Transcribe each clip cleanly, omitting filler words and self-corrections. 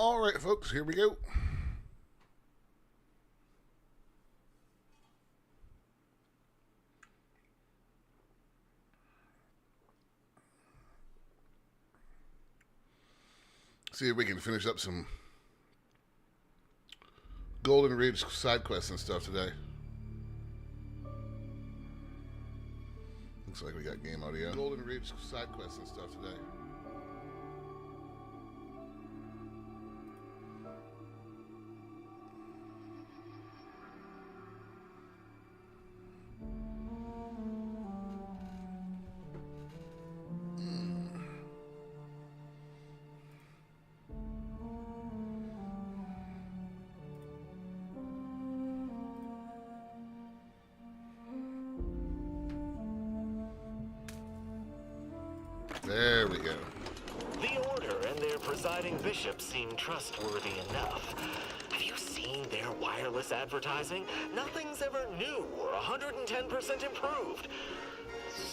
All right, folks, here we go. See if we can finish up some Golden Ridge side quests and stuff today. Looks like we got game audio. Golden Ridge side quests and stuff today. There we go. The Order and their presiding bishop seem trustworthy enough. Have you seen their wireless advertising? Nothing's ever new or 110% improved.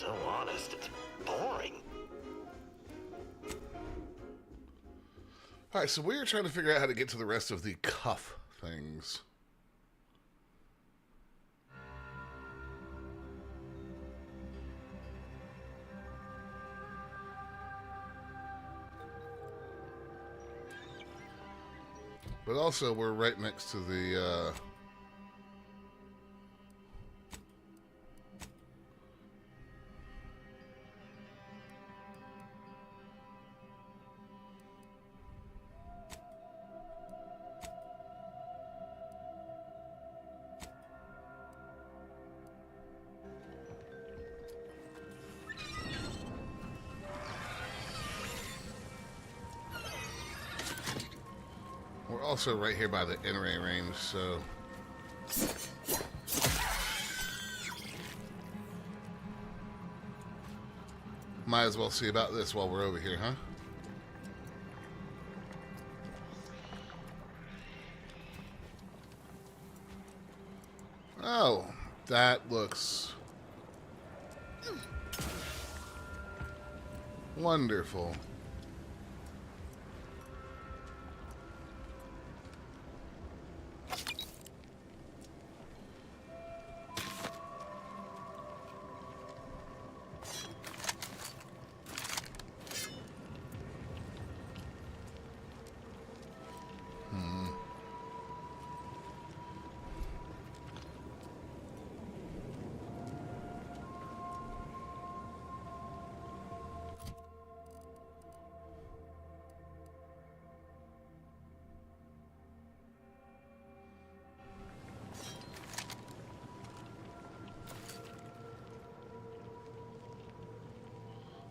So honest, it's boring. Alright, so we are trying to figure out how to get to the rest of the cuff things. But also, we're right next to the, we're also right here by the N-ray range, so might as well see about this while we're over here, huh? Oh, that looks wonderful.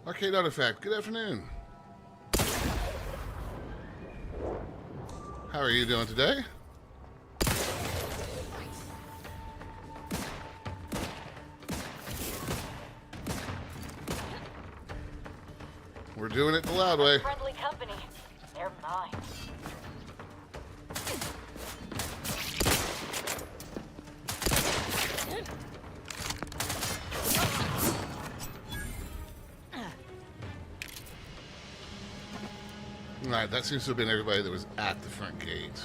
Arcade Artifact, good afternoon. How are you doing today? We're doing it the loud way. Friendly company. They're mine. Alright, that seems to have been everybody that was at the front gate.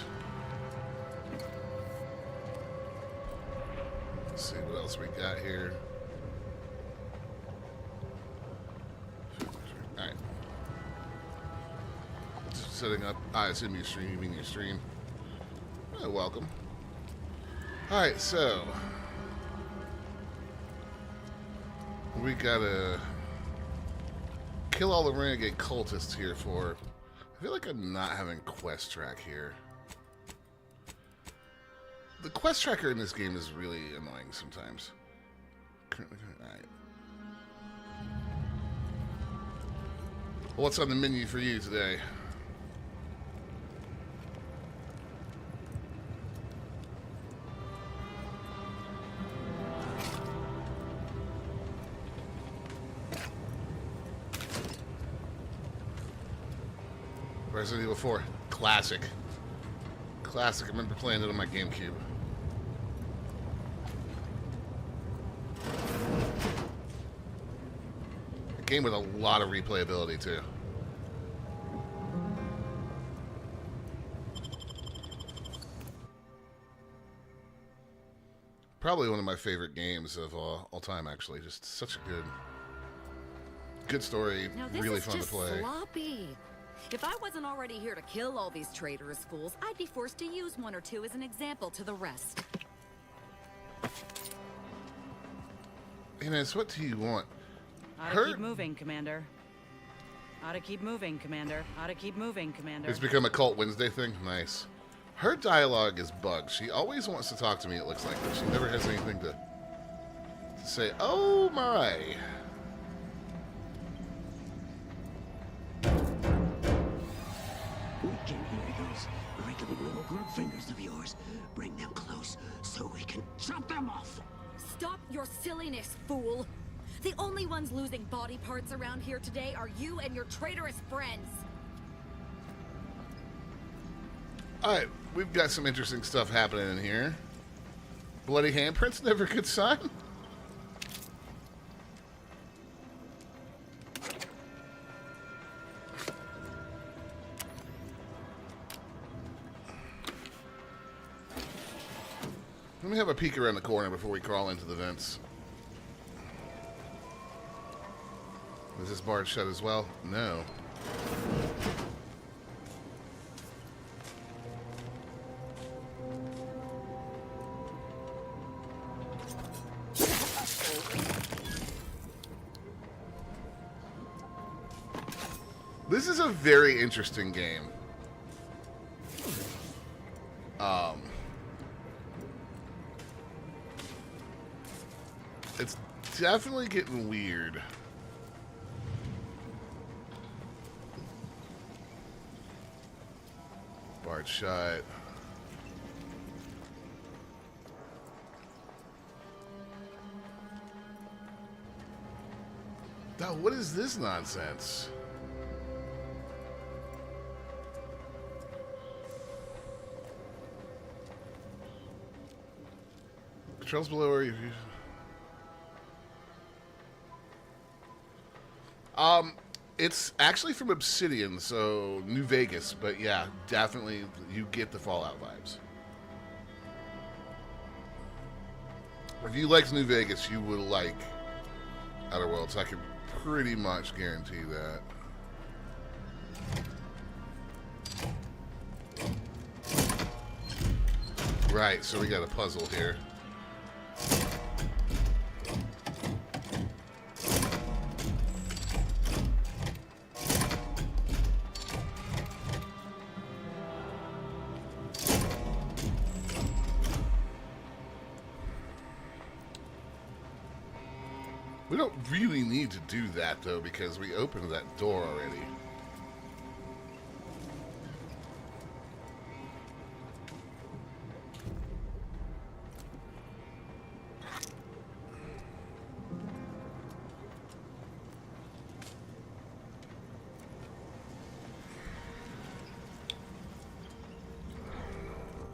Let's see what else we got here. Alright. Just setting up. I assume you're streaming your stream. Oh, welcome. Alright, so we gotta kill all the renegade cultists here for. I feel like I'm not having quest track here. The quest tracker in this game is really annoying sometimes. Alright. What's on the menu for you today? Resident Evil 4. Classic. Classic. I remember playing it on my GameCube. A game with a lot of replayability, too. Probably one of my favorite games of all time, actually. Just such a good story, Now this really is fun to just play. sloppy. If I wasn't already here to kill all these traitorous fools, I'd be forced to use one or two as an example to the rest. Ines, what do you want? Oughta keep moving, Commander. Oughta keep moving, Commander. Oughta keep moving, Commander. It's become a Cult Wednesday thing? Nice. Her dialogue is bugged. She always wants to talk to me, it looks like, but she never has anything to say. Oh my! We can hear those wriggling little group fingers of yours. Bring them close so we can chop them off. Stop your silliness, fool! The only ones losing body parts around here today are you and your traitorous friends. Alright, we've got some interesting stuff happening in here. Bloody handprints, never a good sign. Let me have a peek around the corner before we crawl into the vents. Is this bar shut as well? No. This is a very interesting game. It's definitely getting weird. Barred shut. Oh, what is this nonsense? Controls below are you? It's actually from Obsidian, so New Vegas, but yeah, definitely you get the Fallout vibes. If you liked New Vegas, you would like Outer Worlds. I can pretty much guarantee that. Right, so we got a puzzle here. We don't really need to do that, though, because we opened that door already.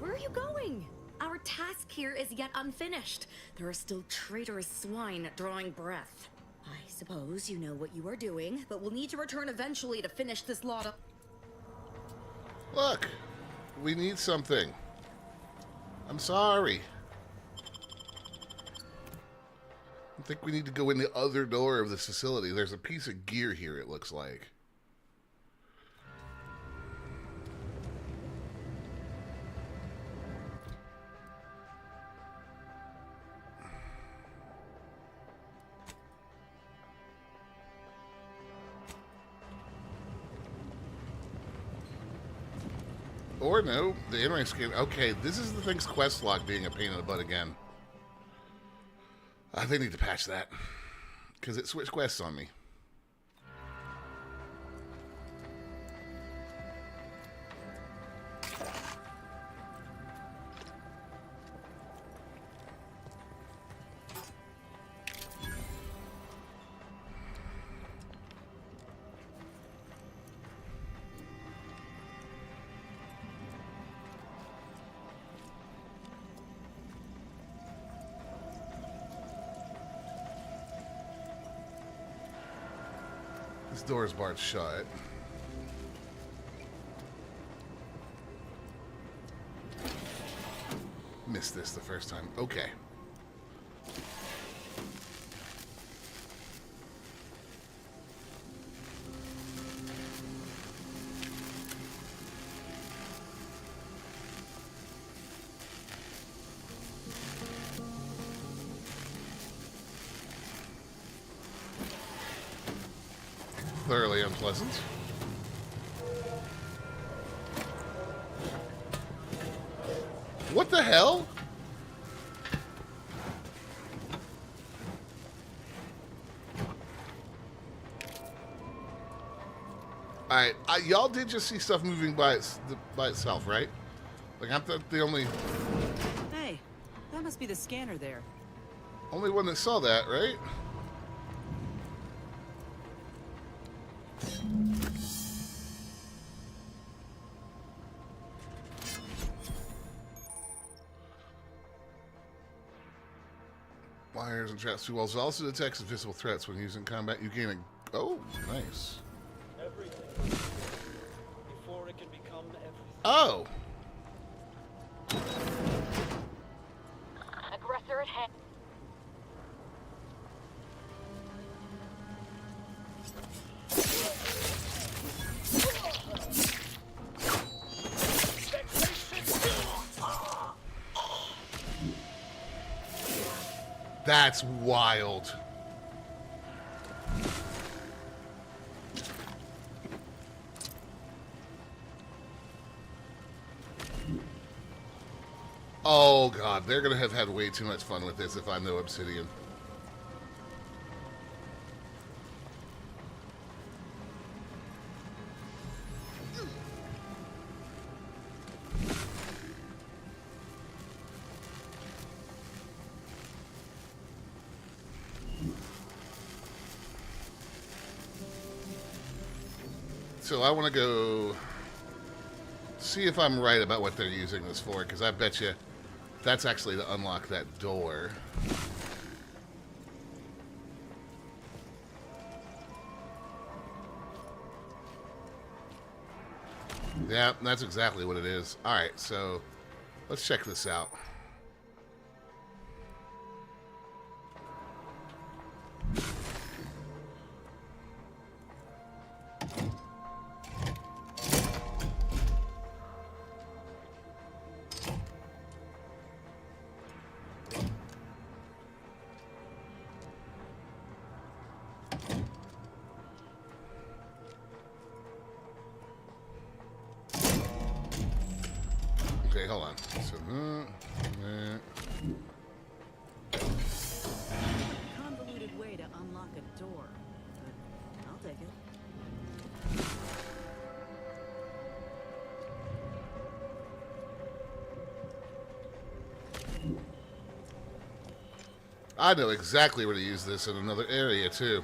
Where are you going? Our task here is yet unfinished. There are still traitorous swine drawing breath. I suppose you know what you are doing, but we'll need to return eventually to finish this lot of... Look, we need something. I'm sorry. I think we need to go in the other door of this facility. There's a piece of gear here, it looks like. Or no, the in-range scan. Okay, this is the thing's quest log being a pain in the butt again. They need to patch that. Because it switched quests on me. This door is barred shut. Missed this the first time. Okay. thoroughly unpleasant. What the hell? Alright, y'all did just see stuff moving by itself, right? Like, I'm the only Hey, that must be the scanner there. one that saw that, right? Wires and traps through walls. It also detects invisible threats when using combat. You gain a... Oh, nice. Everything. Before it can become everything. Oh! Aggressor at hand. That's wild. Oh god, they're gonna have had way too much fun with this if I know Obsidian. So I want to go see if I'm right about what they're using this for, because I bet you that's actually to unlock that door. Yeah, that's exactly what it is. Alright, so let's check this out. Okay, hold on. So, Convoluted way to unlock a door. But I'll take it. I know exactly where to use this in another area, too.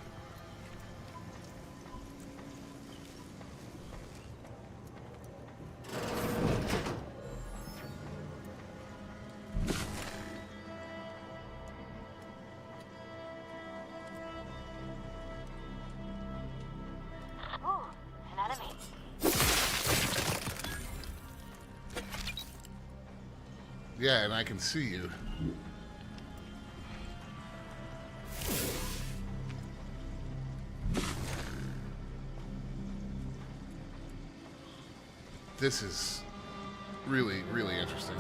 Ooh, an enemy. Yeah, and I can see you. This is really, really interesting.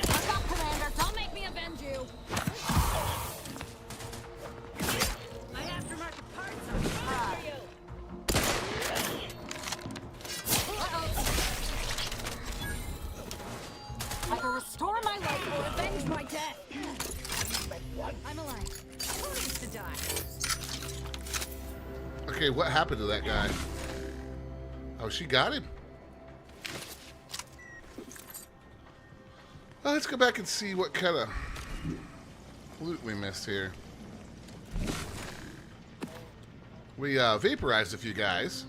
Look up, Commander. Don't make me avenge you. My aftermarket parts are fine for you. I will restore my life or avenge my death. I'm alive. Who needs to die? Okay, what happened to that guy? Oh, she got him. Well, let's go back and see what kind of loot we missed here. We vaporized a few guys.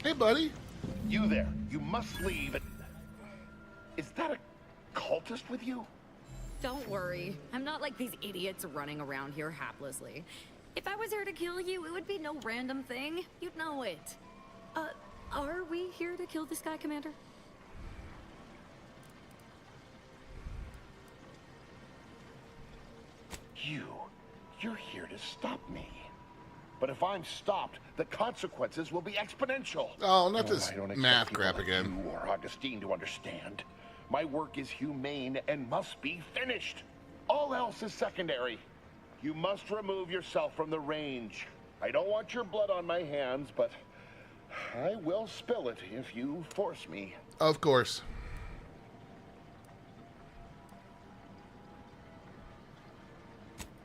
Hey, buddy. You there. You must leave. Is that a cultist? cultist with you? Don't worry. I'm not like these idiots running around here haplessly. If I was here to kill you, it would be no random thing. You'd know it. Are we here to kill this guy, Commander? You're here to stop me. But if I'm stopped, the consequences will be exponential. Oh, not this I don't expect math people crap like again. You or Augustine to understand. My work is humane and must be finished. All else is secondary. You must remove yourself from the range. I don't want your blood on my hands, but I will spill it if you force me. Of course.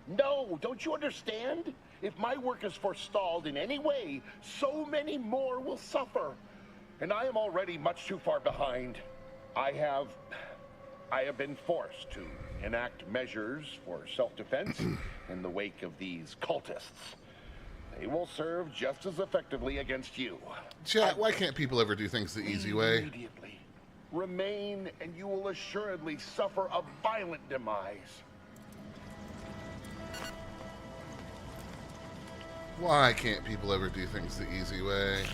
No, don't you understand? If my work is forestalled in any way, so many more will suffer. And I am already much too far behind. I have been forced to enact measures for self-defense in the wake of these cultists. They will serve just as effectively against you. Chat, why can't people ever do things the easy way? Immediately. Remain, and you will assuredly suffer a violent demise. Why can't people ever do things the easy way?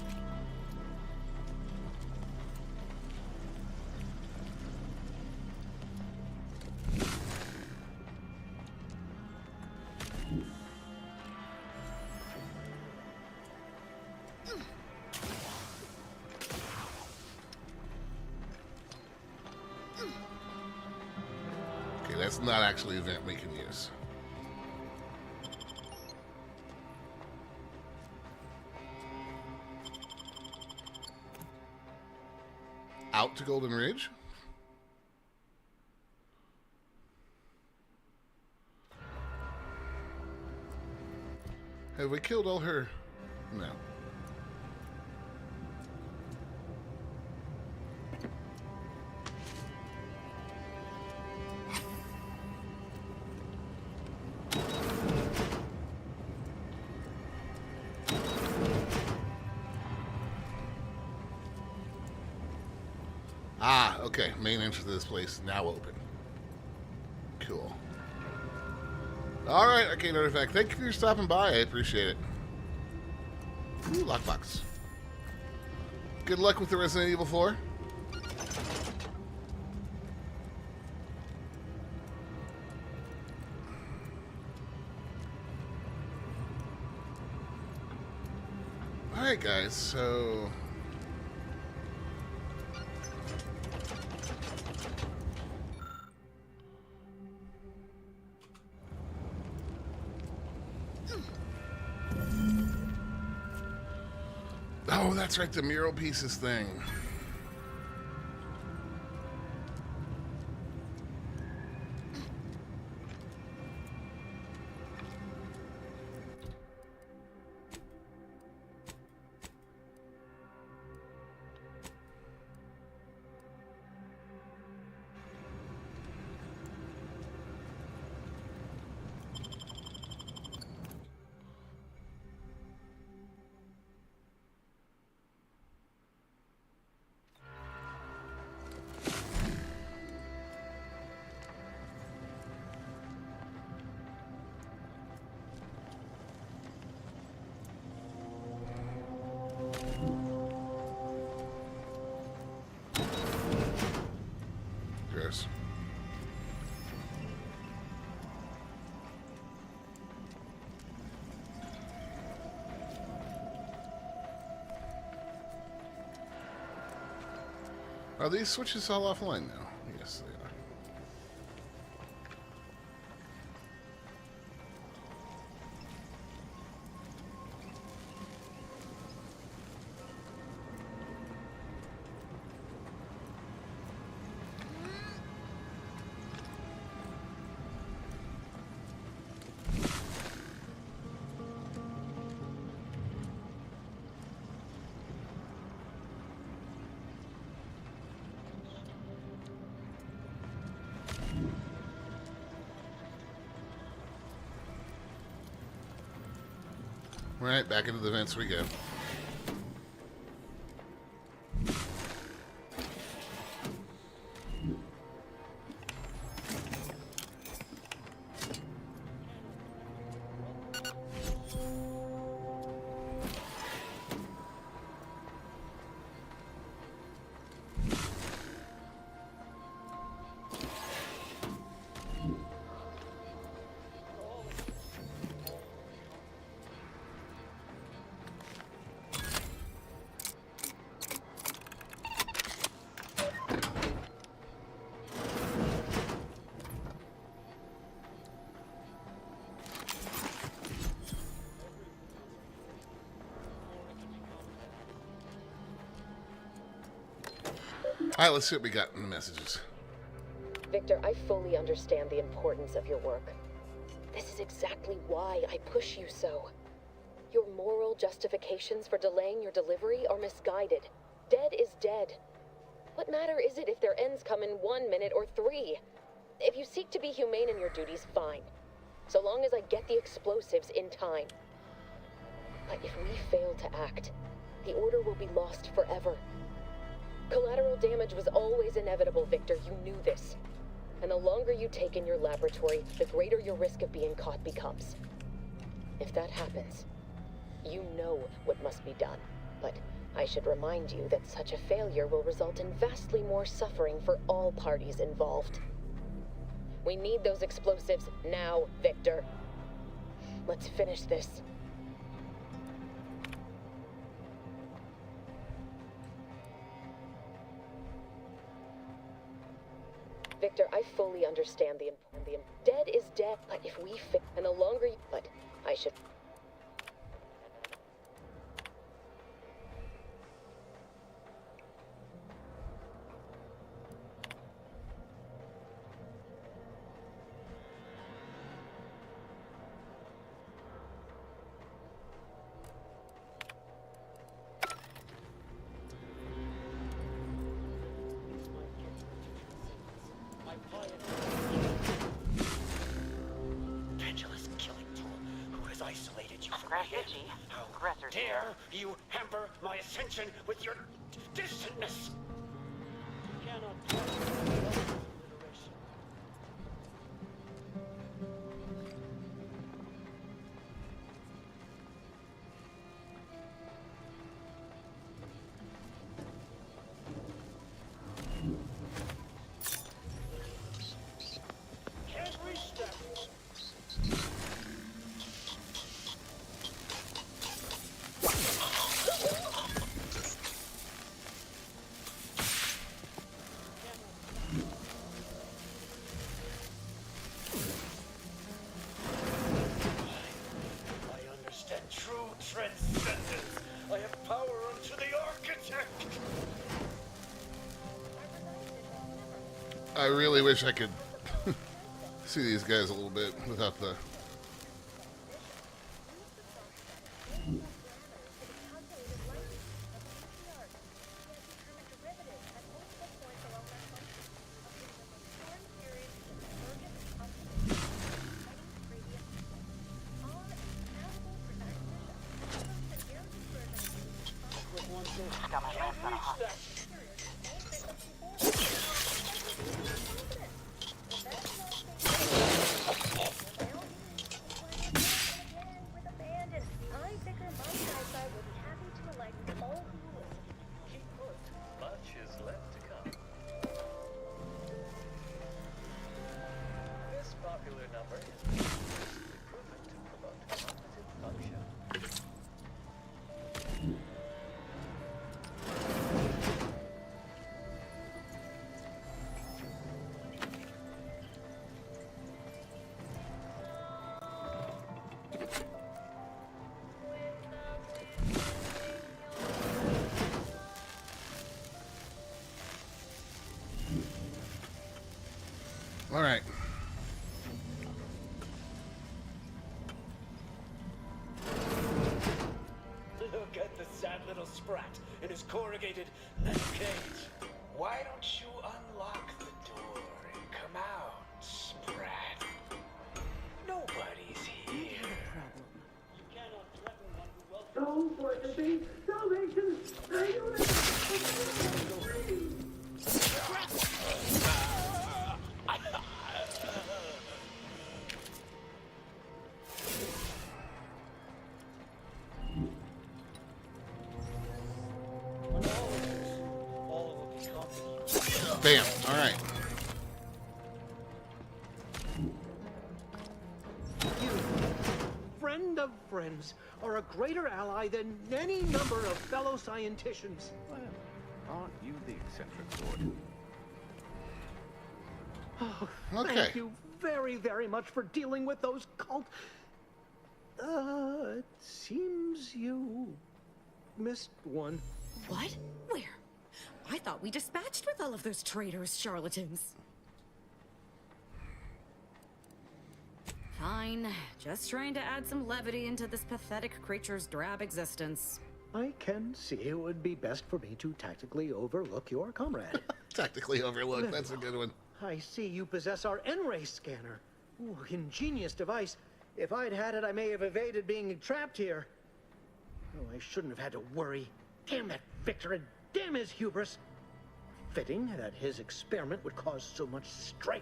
Okay, that's not actually an event we can use. Out to Golden Ridge? Have we killed all her? No. Ah, okay. Main entrance to this place now open. Cool. Alright, Arcane Artifact. Thank you for stopping by. I appreciate it. Ooh, lockbox. Good luck with the Resident Evil 4. Alright, guys, so... Oh, that's right, the mural pieces thing. Gross. Are these switches all offline now? Yes, they are. Right, back into the vents we go. Alright, let's see what we got in the messages. Victor, I fully understand the importance of your work. This is exactly why I push you so. Your moral justifications for delaying your delivery are misguided. Dead is dead. What matter is it if their ends come in 1 minute or 3? If you seek to be humane in your duties, fine. So long as I get the explosives in time. But if we fail to act, the order will be lost forever. Collateral damage was always inevitable, Victor. You knew this. And the longer you take in your laboratory, the greater your risk of being caught becomes. If that happens, you know what must be done. But I should remind you that such a failure will result in vastly more suffering for all parties involved. We need those explosives now, Victor. Let's finish this. Victor, I fully understand the dead is dead, but if we and the longer you, but I should. Pendulous killing tool who has isolated you from me. How dare you hamper my ascension with your distantness? You cannot tolerate others' obliteration. Can't reach that. I understand true transcendence. I have power unto the architect. I really wish I could see these guys a little bit without the... Much is left to come. This popular number is statistically proven to promote cognitive function. All right. Look at the sad little sprat in his corrugated metal cage. Why don't you unlock the door and come out, Sprat? Nobody's here. You cannot threaten one who welcomes When all will be accomplished. Bam. All right. You, friend of friends, are a greater ally than any number of fellow scienticians. Well, aren't you the eccentric lord? Oh, Okay. thank you very, very much for dealing with those cult... it seems you missed one. What? Where? I thought we dispatched with all of those traitors, charlatans. Fine. Just trying to add some levity into this pathetic creature's drab existence. I can see it would be best for me to tactically overlook your comrade. Tactically overlooked. That's a good one. I see you possess our N-ray scanner. Ooh, ingenious device. If I'd had it, I may have evaded being trapped here. Oh, I shouldn't have had to worry. Damn that Victor, and damn his hubris. Fitting that his experiment would cause so much strife,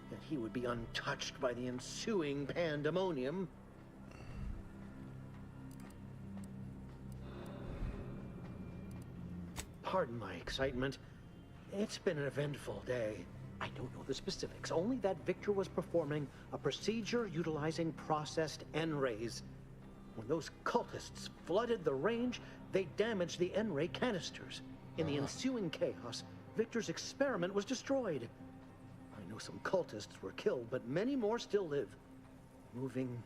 that he would be untouched by the ensuing pandemonium. Pardon my excitement. It's been an eventful day. I don't know the specifics, only that Victor was performing a procedure utilizing processed N-rays. When those cultists flooded the range, they damaged the N-ray canisters. In the ensuing chaos, Victor's experiment was destroyed. I know some cultists were killed, but many more still live, moving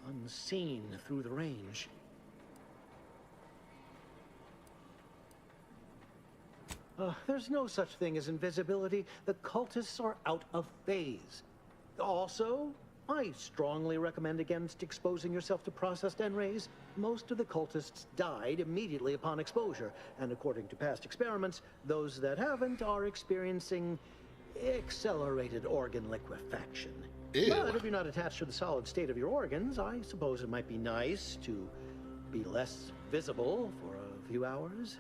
unseen through the range. There's no such thing as invisibility. The cultists are out of phase. Also, I strongly recommend against exposing yourself to processed N-rays. Most of the cultists died immediately upon exposure, and according to past experiments, those that haven't are experiencing accelerated organ liquefaction. Ew. But if you're not attached to the solid state of your organs, I suppose it might be nice to be less visible for a few hours.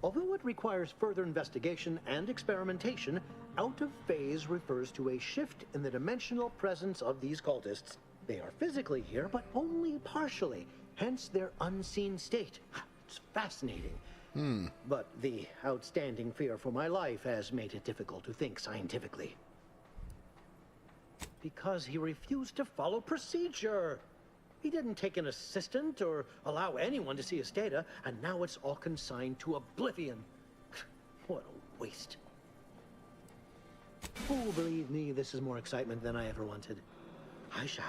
Although it requires further investigation and experimentation, out of phase refers to a shift in the dimensional presence of these cultists. They are physically here, but only partially, hence their unseen state. It's fascinating. But the outstanding fear for my life has made it difficult to think scientifically. Because he refused to follow procedure. He didn't take an assistant or allow anyone to see his data, and now it's all consigned to oblivion. What a waste. Oh, believe me, this is more excitement than I ever wanted. I shall.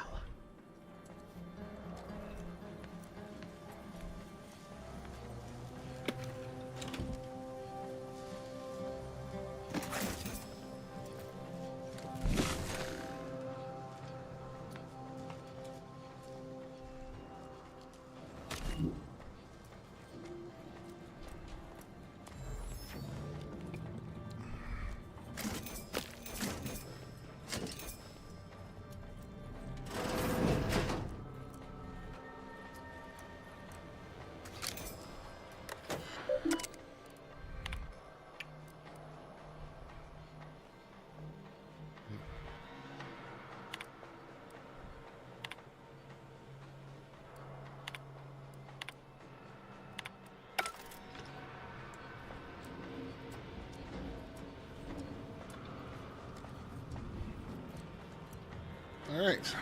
All right.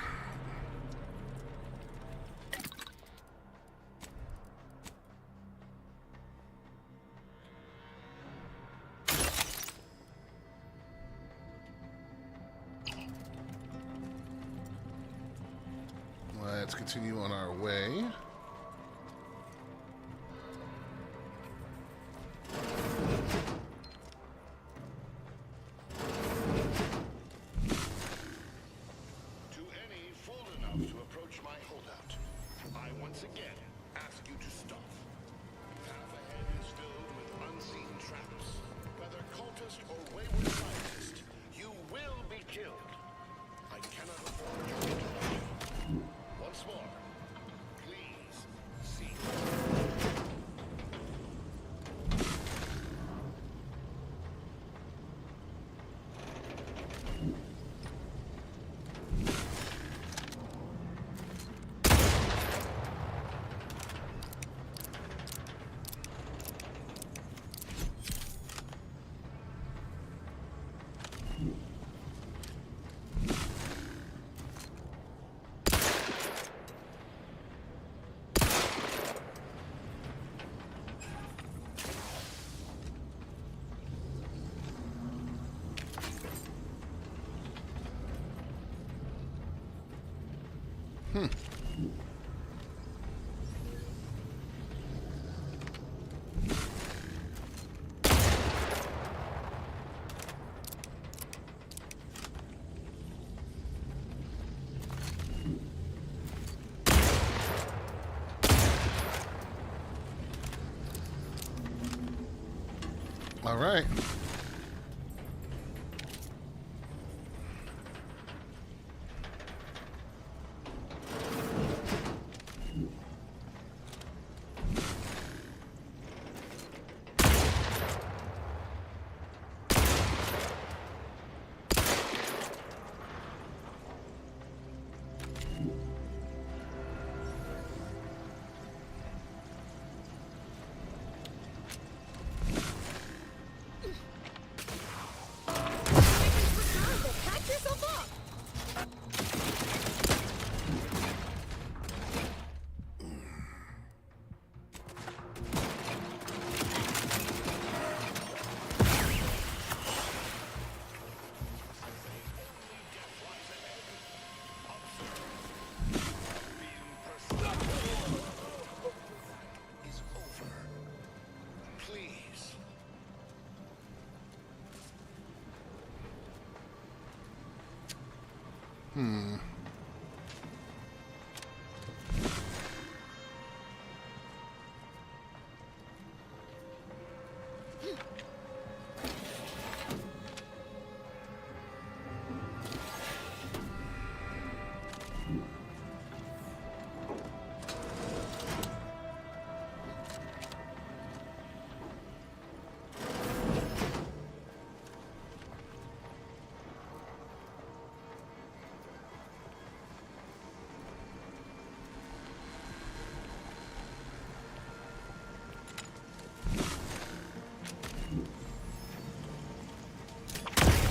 Let's continue on our way. All right. Patch yourself up! Is over. Please.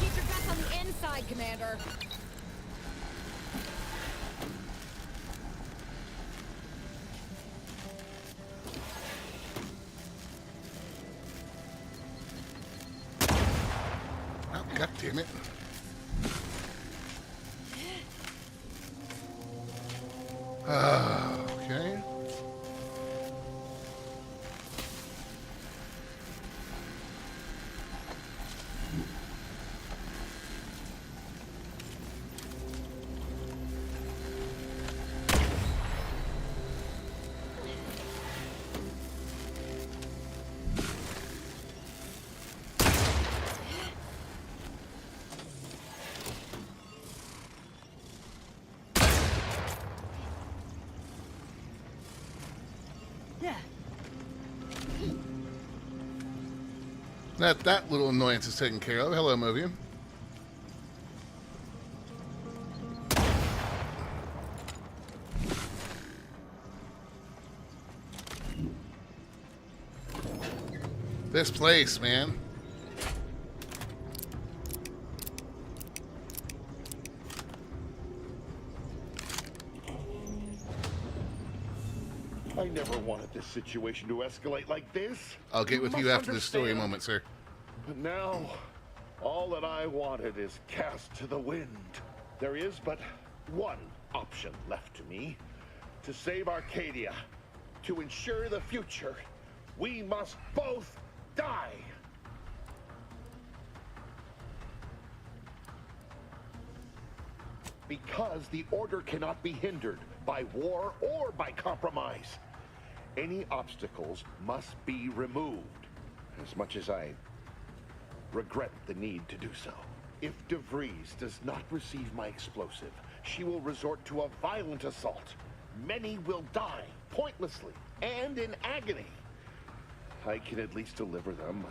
Keep your best on the inside, Commander. Oh, God damn it. Okay. That little annoyance is taken care of. Hello, Movian. This place, man. I never wanted this situation to escalate like this. I'll get with you must after the story understand. moment, sir. But now, all that I wanted is cast to the wind. There is but one option left to me. To save Arcadia, to ensure the future, we must both die. Because the order cannot be hindered by war or by compromise. Any obstacles must be removed. As much as I regret the need to do so. If DeVries does not receive my explosive, she will resort to a violent assault. Many will die pointlessly and in agony. I can at least deliver them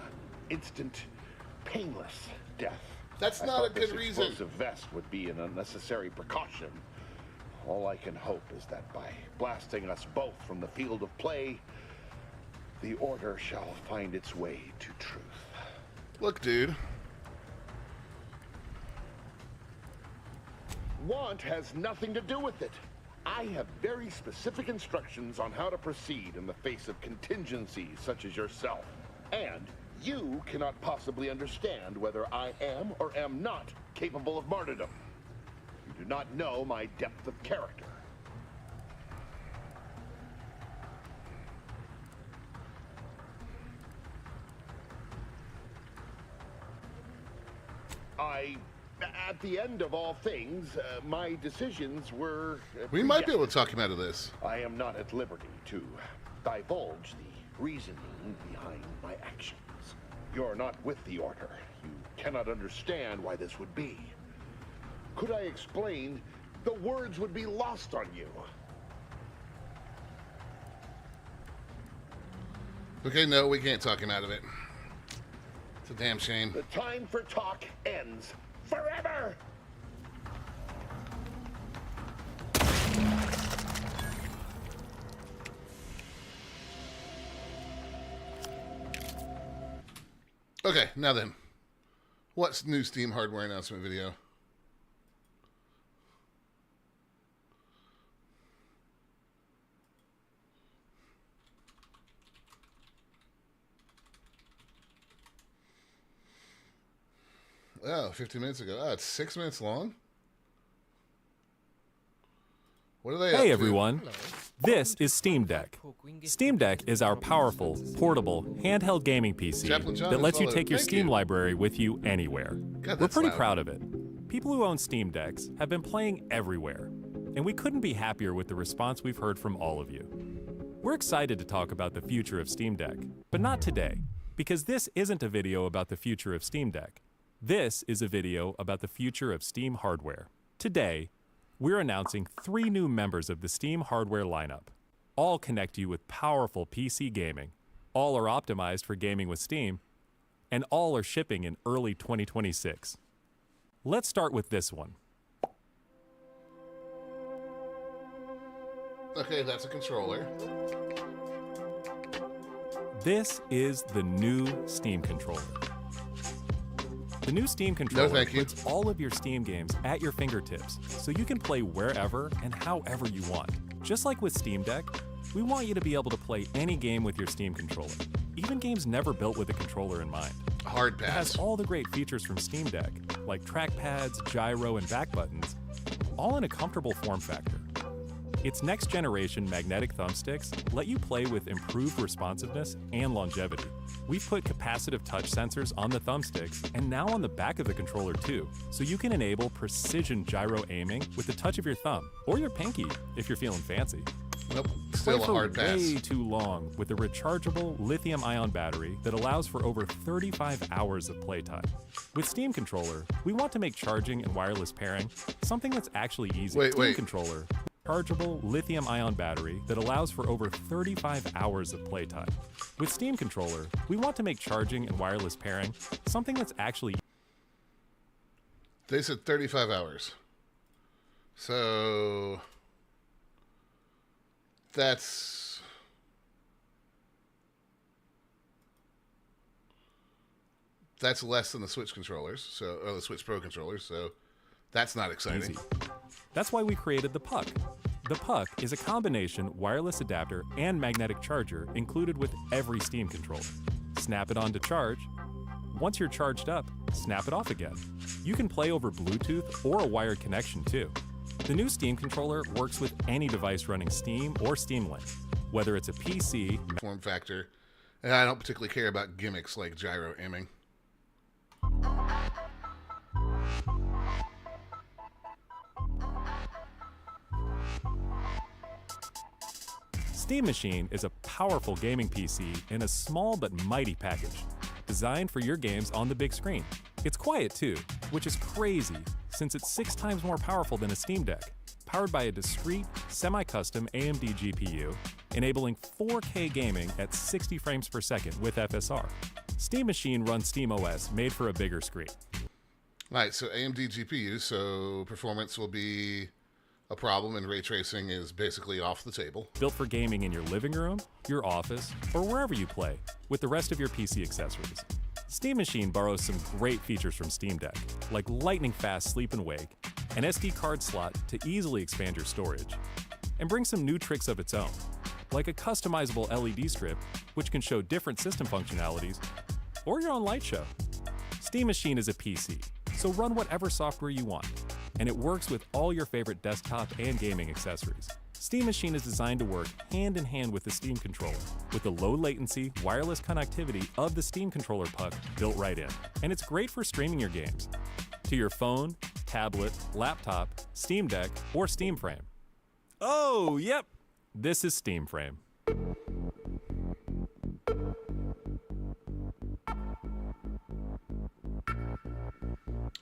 instant, painless death. That's I not thought a good this reason. explosive vest would be an unnecessary precaution. All I can hope is that by blasting us both from the field of play, the order shall find its way to truth. Look, dude. Want has nothing to do with it. I have very specific instructions on how to proceed in the face of contingencies such as yourself. And you cannot possibly understand whether I am or am not capable of martyrdom. You do not know my depth of character. At the end of all things, my decisions were... We might be able to talk him out of this. I am not at liberty to divulge the reasoning behind my actions. You're not with the Order. You cannot understand why this would be. Could I explain, the words would be lost on you. Okay, no, we can't talk him out of it. It's a damn shame. The time for talk ends forever! Okay, now then. What's new Steam hardware announcement video? Oh, 15 minutes ago. Oh, it's 6 minutes long? What are they up Hey to? everyone, this is Steam Deck. Steam Deck is our powerful, portable, handheld gaming PC Chaplain John that is lets you all take over. your Thank Steam you. library with you anywhere. God, We're that's pretty loud. proud of it. People who own Steam Decks have been playing everywhere, and we couldn't be happier with the response we've heard from all of you. We're excited to talk about the future of Steam Deck, but not today, because this isn't a video about the future of Steam Deck. This is a video about the future of Steam hardware. Today, we're announcing 3 new members of the Steam hardware lineup. All connect you with powerful PC gaming, all are optimized for gaming with Steam, and all are shipping in early 2026. Let's start with this one. Okay, that's a controller. This is the new Steam controller. The new Steam controller thank you. puts all of your Steam games at your fingertips, so you can play wherever and however you want. Just like with Steam Deck, we want you to be able to play any game with your Steam controller, even games never built with a controller in mind. Hard It has pass. all the great features from Steam Deck, like trackpads, gyro, and back buttons, all in a comfortable form factor. Its next-generation magnetic thumbsticks let you play with improved responsiveness and longevity. We've put capacitive touch sensors on the thumbsticks and now on the back of the controller too, so you can enable precision gyro aiming with the touch of your thumb, or your pinky if you're feeling fancy. Nope, Play still a for hard pass. way too long with a rechargeable lithium-ion battery that allows for over 35 hours of playtime. With Steam Controller, we want to make charging and wireless pairing something that's actually easy. Wait, Steam wait. Controller, rechargeable lithium-ion battery that allows for over 35 hours of playtime. With Steam Controller, we want to make charging and wireless pairing something that's actually They said 35 hours. So that's less than the Switch controllers, or the Switch Pro controllers, so that's not exciting. easy. That's why we created the Puck. The Puck is a combination wireless adapter and magnetic charger included with every Steam controller. Snap it on to charge. Once you're charged up, snap it off again. You can play over Bluetooth or a wired connection too. The new Steam controller works with any device running Steam or Steam Link, whether it's a PC, Form factor, and I don't particularly care about gimmicks like gyro aiming. Steam Machine is a powerful gaming PC in a small but mighty package, designed for your games on the big screen. It's quiet too, which is crazy since it's 6 times more powerful than a Steam Deck, powered by a discrete, semi-custom AMD GPU, enabling 4K gaming at 60 frames per second with FSR. Steam Machine runs SteamOS made for a bigger screen. Alright, so AMD GPU, so performance will be a problem, and ray tracing is basically off the table. Built for gaming in your living room, your office, or wherever you play, with the rest of your PC accessories. Steam Machine borrows some great features from Steam Deck, like lightning-fast sleep and wake, an SD card slot to easily expand your storage, and brings some new tricks of its own, like a customizable LED strip, which can show different system functionalities, or your own light show. Steam Machine is a PC, so run whatever software you want, and it works with all your favorite desktop and gaming accessories. Steam Machine is designed to work hand in hand with the Steam controller, with the low latency, wireless connectivity of the Steam controller puck built right in. And it's great for streaming your games to your phone, tablet, laptop, Steam Deck, or Steam Frame. Oh, yep, this is Steam Frame.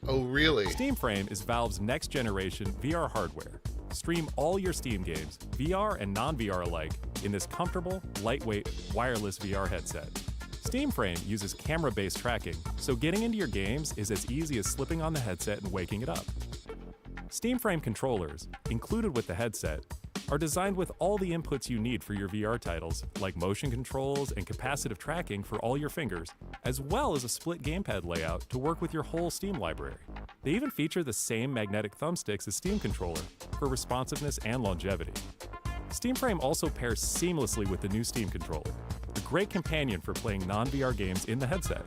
Oh, really? Steam Frame is Valve's next generation VR hardware. Stream all your Steam games, VR and non-VR alike, in this comfortable, lightweight, wireless VR headset. Steam Frame uses camera-based tracking, so getting into your games is as easy as slipping on the headset and waking it up. Steam Frame controllers, included with the headset, are designed with all the inputs you need for your VR titles, like motion controls and capacitive tracking for all your fingers, as well as a split gamepad layout to work with your whole Steam library. They even feature the same magnetic thumbsticks as Steam Controller for responsiveness and longevity. Steam Frame also pairs seamlessly with the new Steam Controller, a great companion for playing non-VR games in the headset.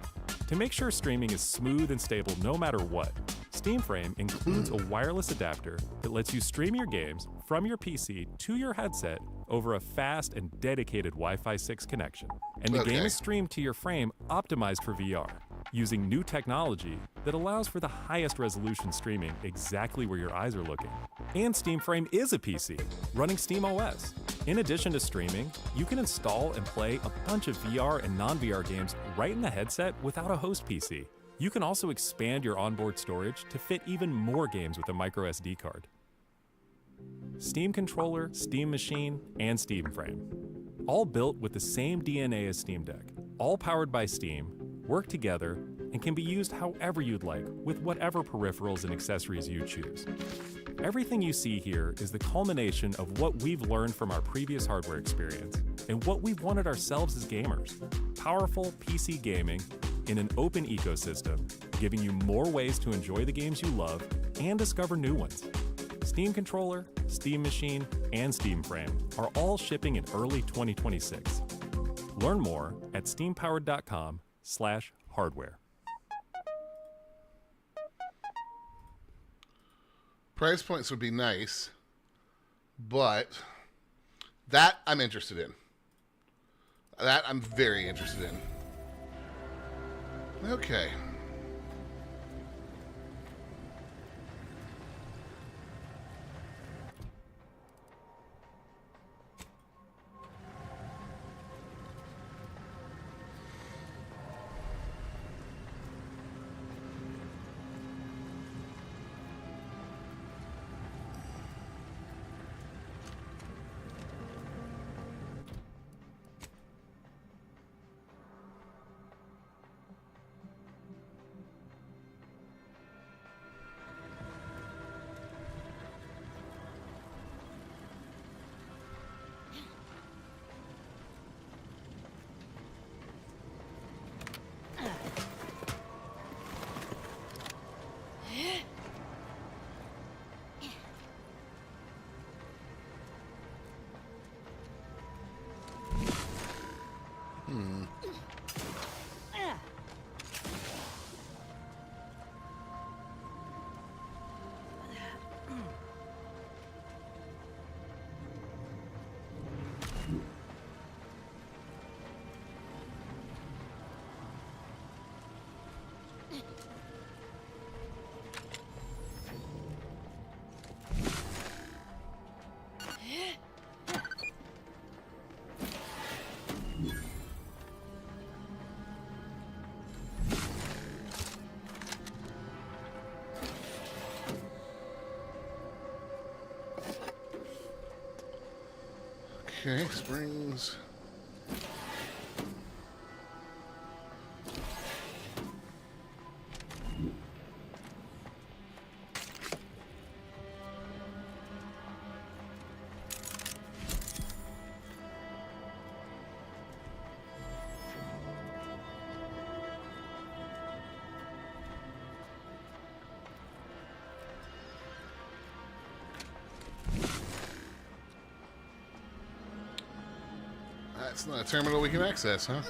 To make sure streaming is smooth and stable no matter what, Steam Frame includes a wireless adapter that lets you stream your games from your PC to your headset over a fast and dedicated Wi-Fi 6 connection. And the game is streamed to your frame optimized for VR, using new technology that allows for the highest resolution streaming exactly where your eyes are looking. And Steam Frame is a PC, running Steam OS. In addition to streaming, you can install and play a bunch of VR and non-VR games right in the headset without a host PC. You can also expand your onboard storage to fit even more games with a micro SD card. Steam Controller, Steam Machine, and Steam Frame. All built with the same DNA as Steam Deck. All powered by Steam, work together, and can be used however you'd like with whatever peripherals and accessories you choose. Everything you see here is the culmination of what we've learned from our previous hardware experience and what we've wanted ourselves as gamers. Powerful PC gaming in an open ecosystem, giving you more ways to enjoy the games you love and discover new ones. Steam Controller, Steam Machine, and Steam Frame are all shipping in early 2026. Learn more at steampowered.com/hardware. Price points would be nice, but that I'm interested in. That I'm very interested in. Okay. Okay, springs. That's not a terminal we can access, huh?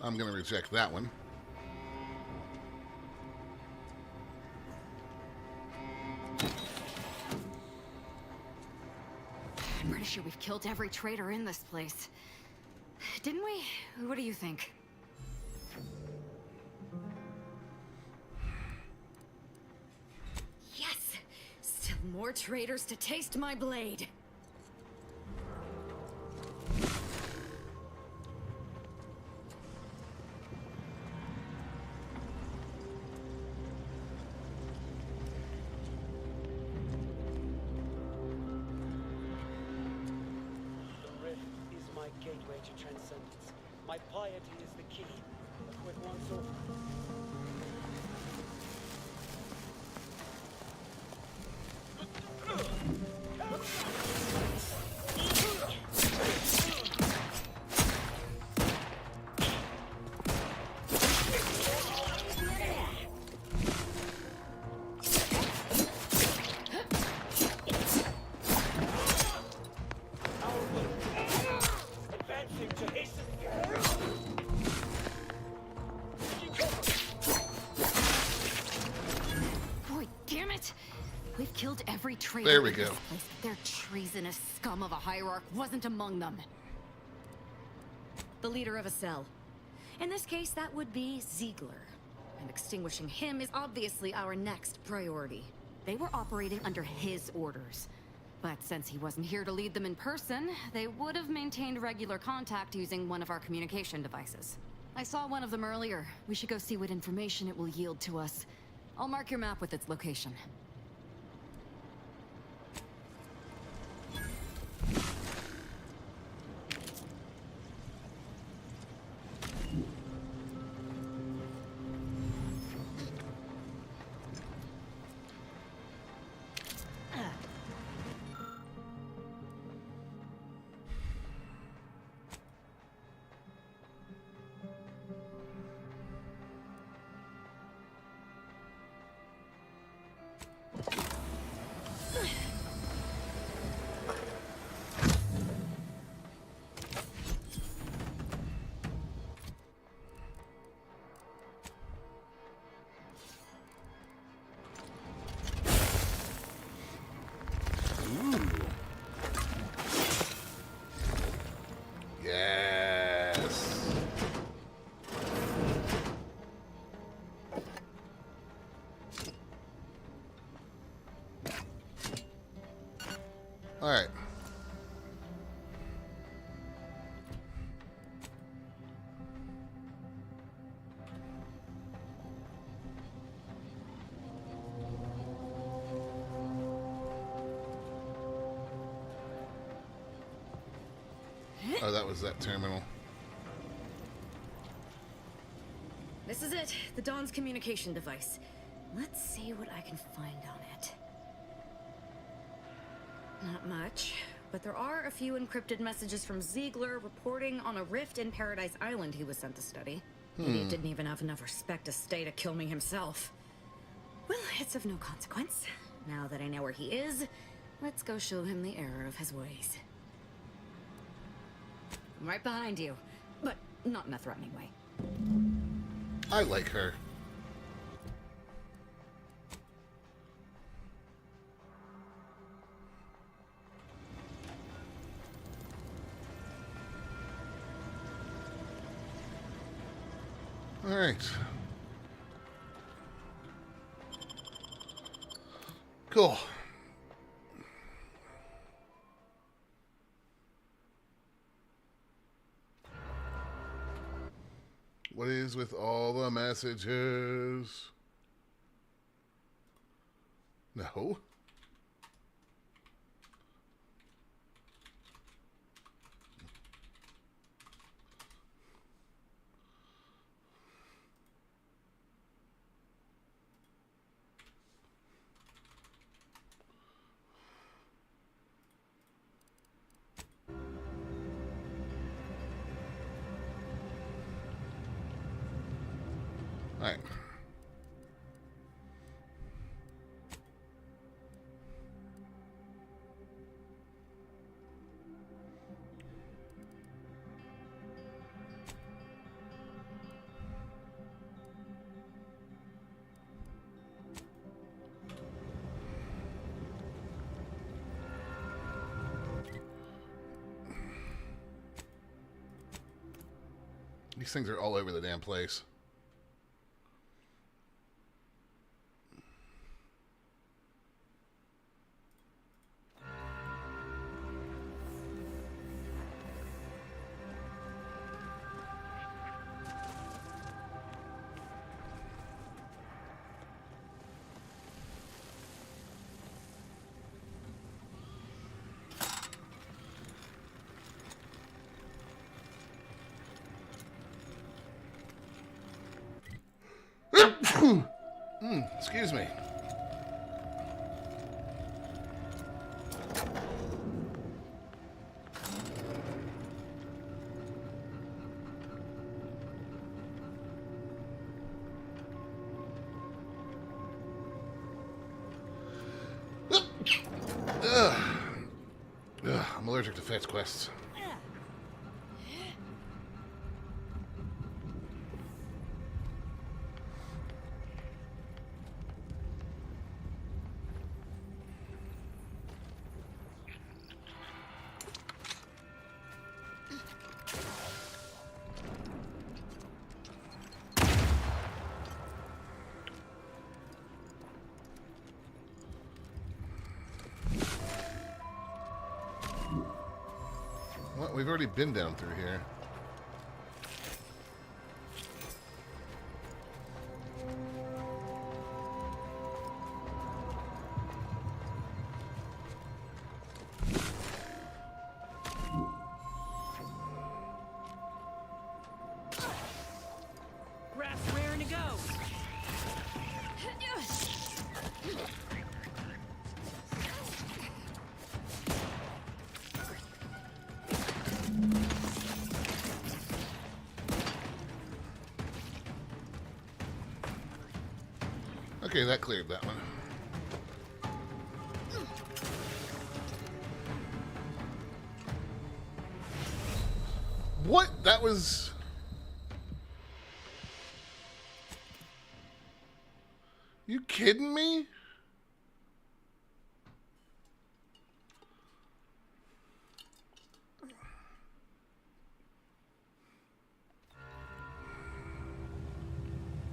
I'm going to reject that one. I'm pretty sure we've killed every traitor in this place. Didn't we? What do you think? More traitors to taste my blade. The rift is my gateway to transcendence. My piety is the key. A quick one, so. Advancing to hasten. Boy, damn it! We've killed every traitor. There we in this go. place, but their treasonous scum of a hierarch wasn't among them. The leader of a cell. In this case, that would be Ziegler. And extinguishing him is obviously our next priority. They were operating under his orders. But since he wasn't here to lead them in person, they would have maintained regular contact using one of our communication devices. I saw one of them earlier. We should go see what information it will yield to us. I'll mark your map with its location. Yes. All right. Oh, that was that terminal. This is it, the Dawn's communication device. Let's see what I can find on it. Not much, but there are a few encrypted messages from Ziegler reporting on a rift in Paradise Island he was sent to study. Maybe he didn't even have enough respect to stay to kill me himself. Well, it's of no consequence. Now that I know where he is, let's go show him the error of his ways. I'm right behind you, but not in a threatening way. I like her. All right. Cool. What is with all the messages? No. All right. These things are all over the damn place. Excuse me. I'm allergic to fetch quests. Well, we've already been down through here. Grass raring to go. Okay, that cleared that one. What? That was... You kidding me?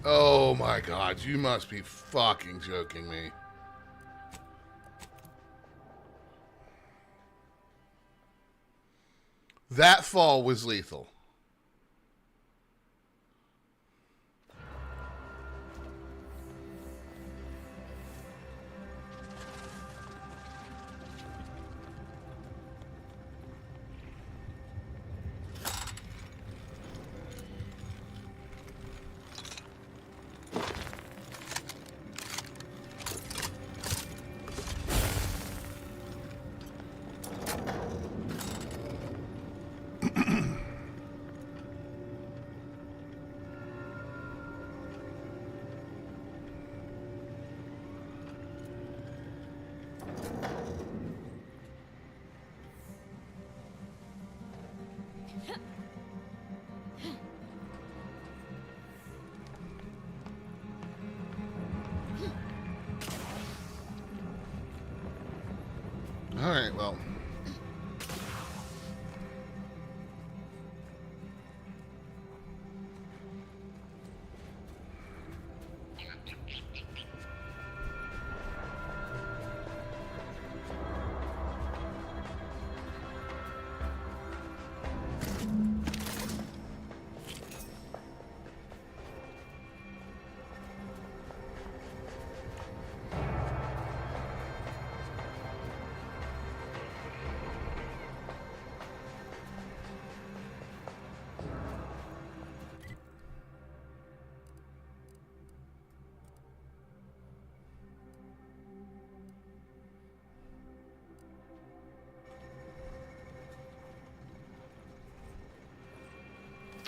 Oh my god, you must be fucking joking me. That fall was lethal. Alright, well.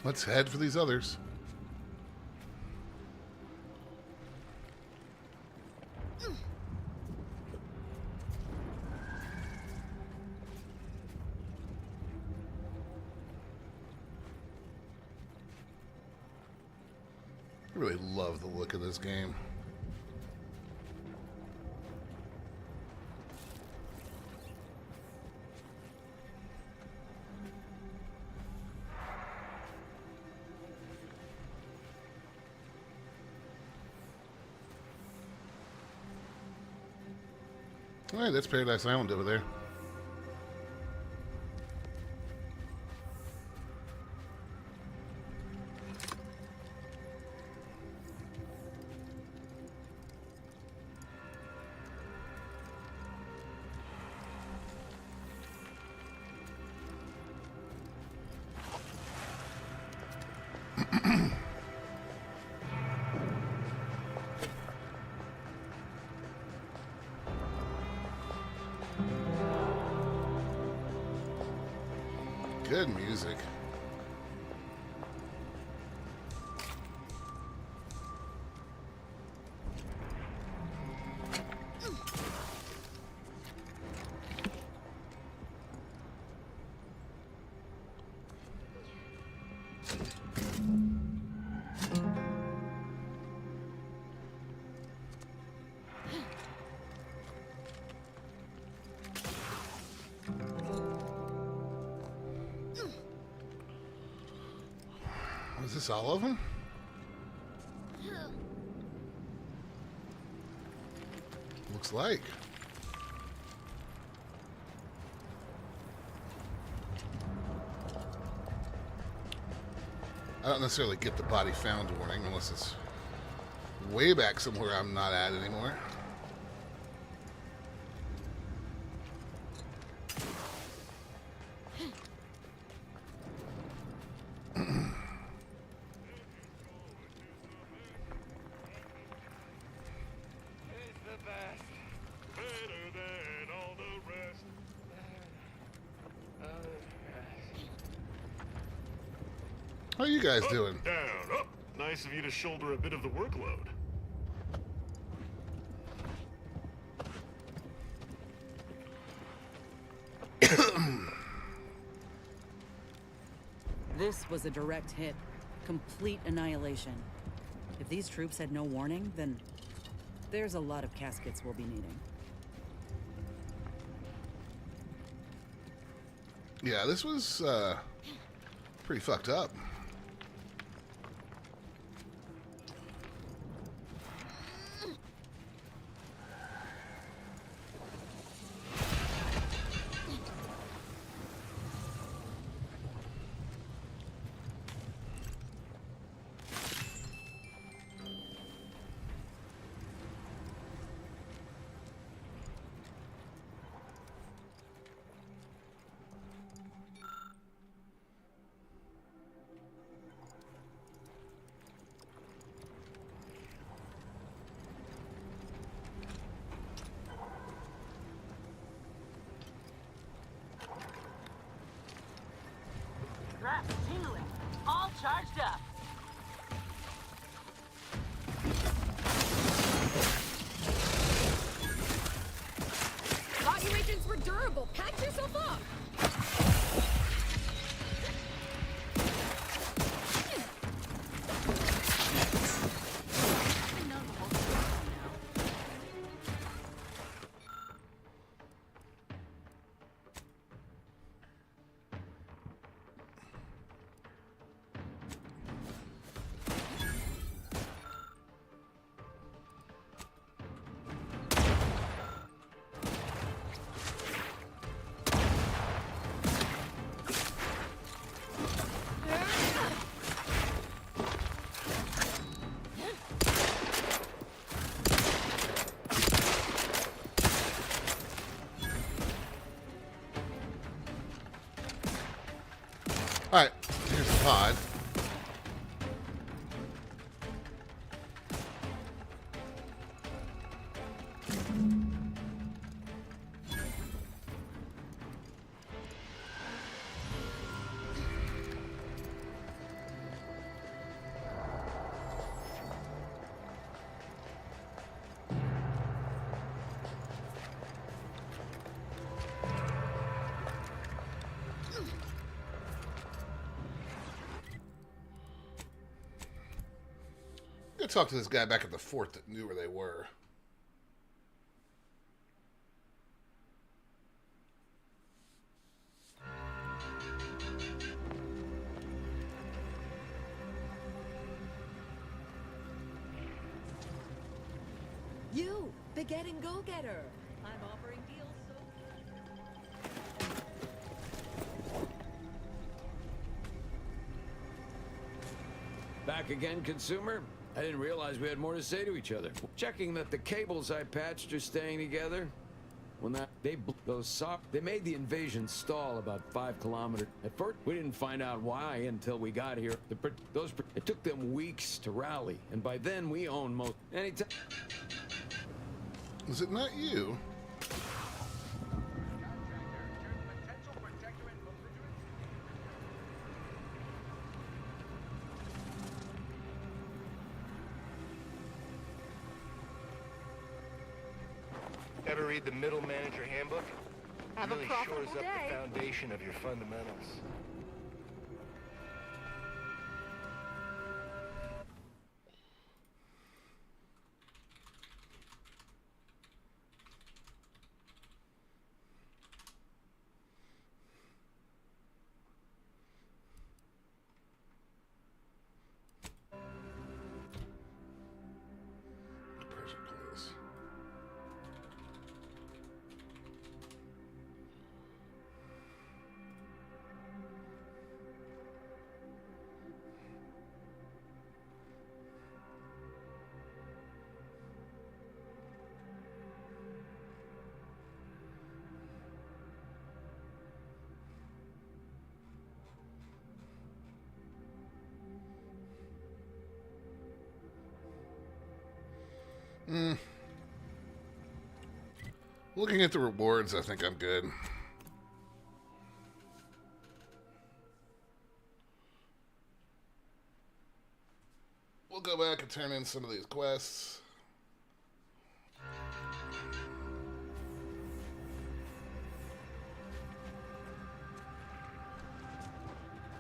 Let's head for these others. I really love the look of this game. All right, that's Paradise Island over there. Good music. Is this all of them? Looks like. I don't necessarily get the body found warning unless it's way back somewhere I'm not at anymore. How are you guys doing? Down, up. Nice of you to shoulder a bit of the workload. This was a direct hit. Complete annihilation. If these troops had no warning, then there's a lot of caskets we'll be needing. Yeah, this was pretty fucked up. Straps tingling, all charged up. Thought you agents were durable. Patch yourself up. Alright, here's the pod. I'm gonna talk to this guy back at the fort that knew where they were. You, the getting go-getter. I'm offering deals Back again, consumer? I didn't realize we had more to say to each other. Checking that the cables I patched are staying together. When they made the invasion stall about 5 kilometers. At first, we didn't find out why until we got here. It took them weeks to rally, and by then we own most. Anytime. Was it not you? Ever read the Middle Manager Handbook? Have a Really profitable shores up day. the foundation of your fundamentals. Pressure close. Looking at the rewards, I think I'm good. We'll go back and turn in some of these quests.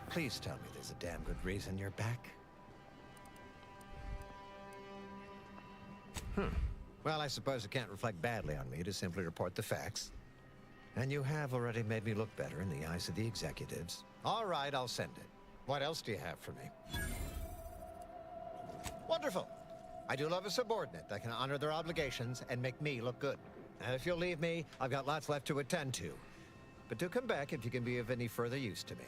Please tell me there's a damn good reason you're back. Well, I suppose it can't reflect badly on me to simply report the facts. And you have already made me look better in the eyes of the executives. All right, I'll send it. What else do you have for me? Wonderful. I do love a subordinate that can honor their obligations and make me look good. And if you'll leave me, I've got lots left to attend to. But do come back if you can be of any further use to me.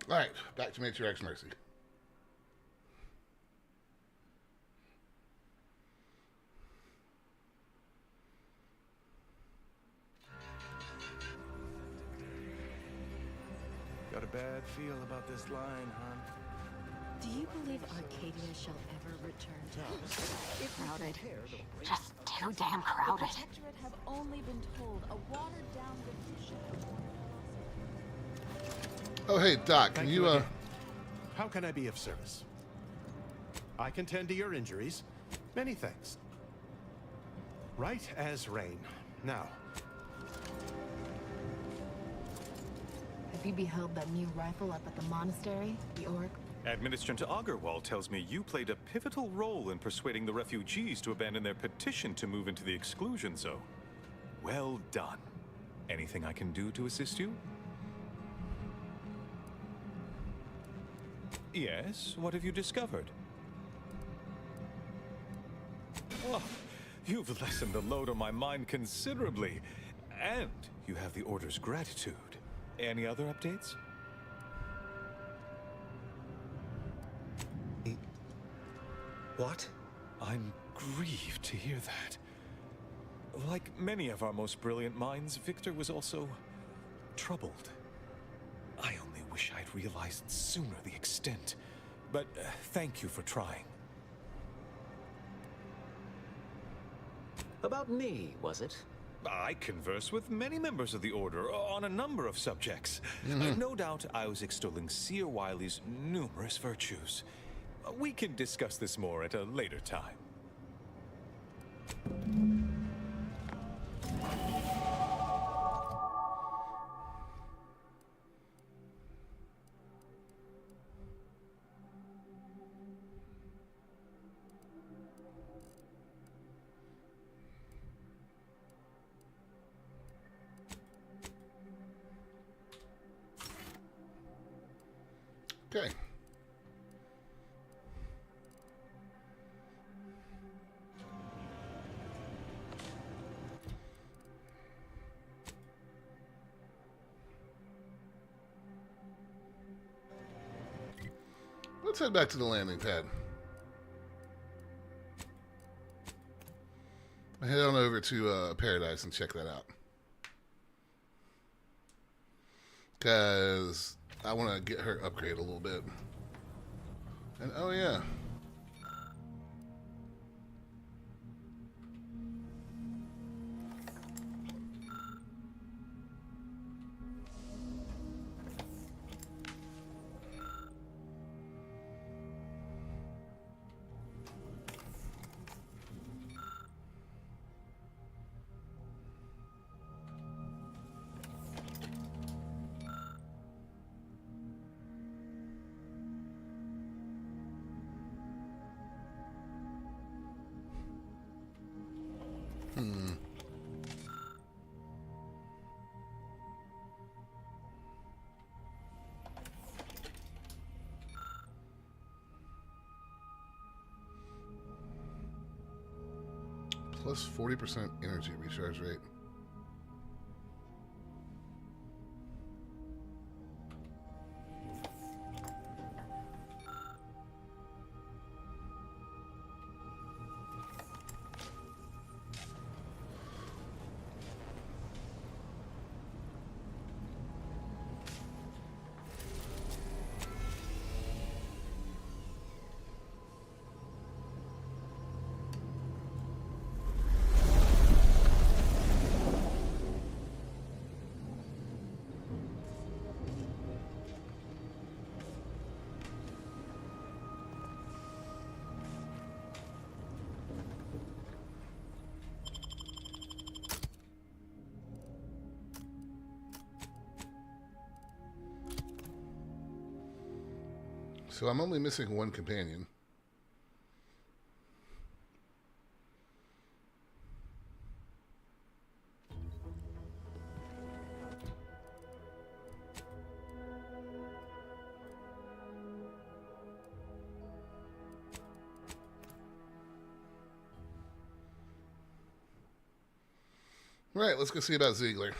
All right, back to Matriarch's Mercy. Got a bad feel about this line, hon. Do you believe Arcadia shall ever return to us? It's crowded. Just too damn crowded. The Protectorate have only been told a watered-down rendition of one Oh, hey, Doc, can Thank you, again. How can I be of service? I can tend to your injuries. Many thanks. Right as rain. Now, Have you beheld that new rifle up at the monastery? The orc? Administrator Agarwal tells me you played a pivotal role in persuading the refugees to abandon their petition to move into the exclusion zone. Well done. Anything I can do to assist you? Yes, what have you discovered? Oh, you've lessened the load on my mind considerably. And you have the Order's gratitude. Any other updates? What? I'm grieved to hear that. Like many of our most brilliant minds, Victor was also troubled. I only wish I'd realized sooner the extent. But thank you for trying. About me, was it? I converse with many members of the Order on a number of subjects. No doubt I was extolling Seer Wiley's numerous virtues. We can discuss this more at a later time. Okay. Let's head back to the landing pad. Head on over to Paradise and check that out. Because I want to get her upgrade a little bit. And oh yeah. Plus 40% energy recharge rate. So I'm only missing one companion. Right, let's go see about Ziegler.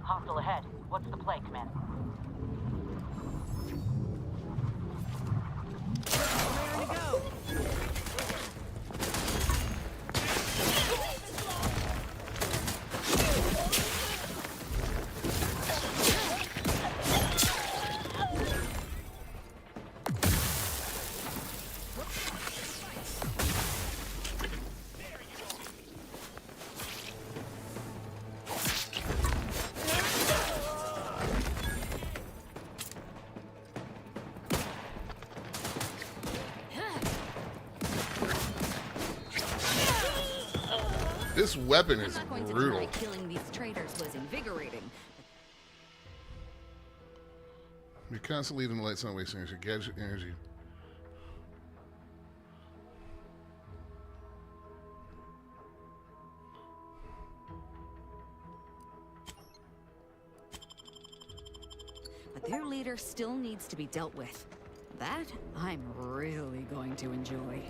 Hostile ahead. What's the play, Commander? Where to go? This weapon is I'm not going to brutal. deny killing these traitors was invigorating. You're constantly leaving the lights on, wasting energy. Gadget energy. But their leader still needs to be dealt with. That I'm really going to enjoy.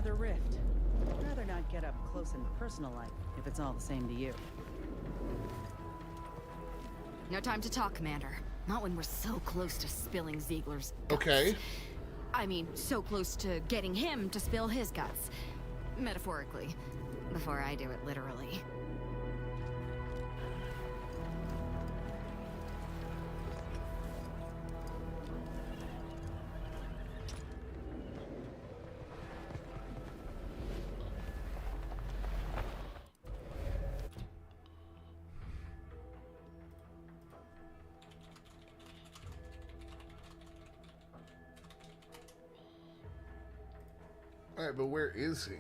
another rift. I'd rather not get up close and personal like, if it's all the same to you. No time to talk, Commander. Not when we're so close to spilling Ziegler's guts. Okay. I mean, so close to getting him to spill his guts. Metaphorically. Before I do it literally. All right, but where is he?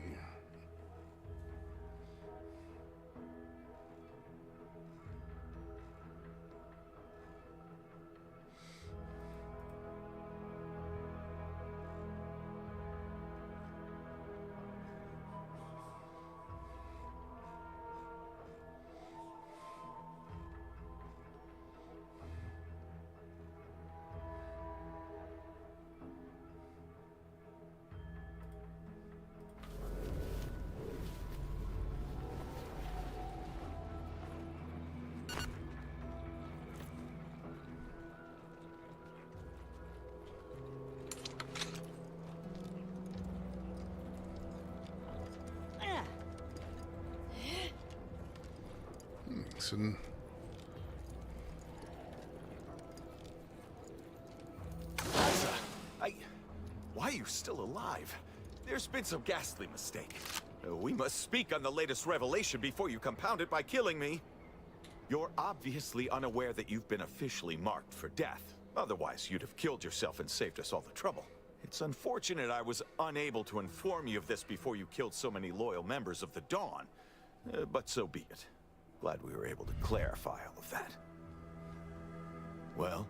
Listen. Why are you still alive? There's been some ghastly mistake. We must speak on the latest revelation before you compound it by killing me. You're obviously unaware that you've been officially marked for death. Otherwise, you'd have killed yourself and saved us all the trouble. It's unfortunate I was unable to inform you of this before you killed so many loyal members of the Dawn. But so be it. Glad we were able to clarify all of that. Well?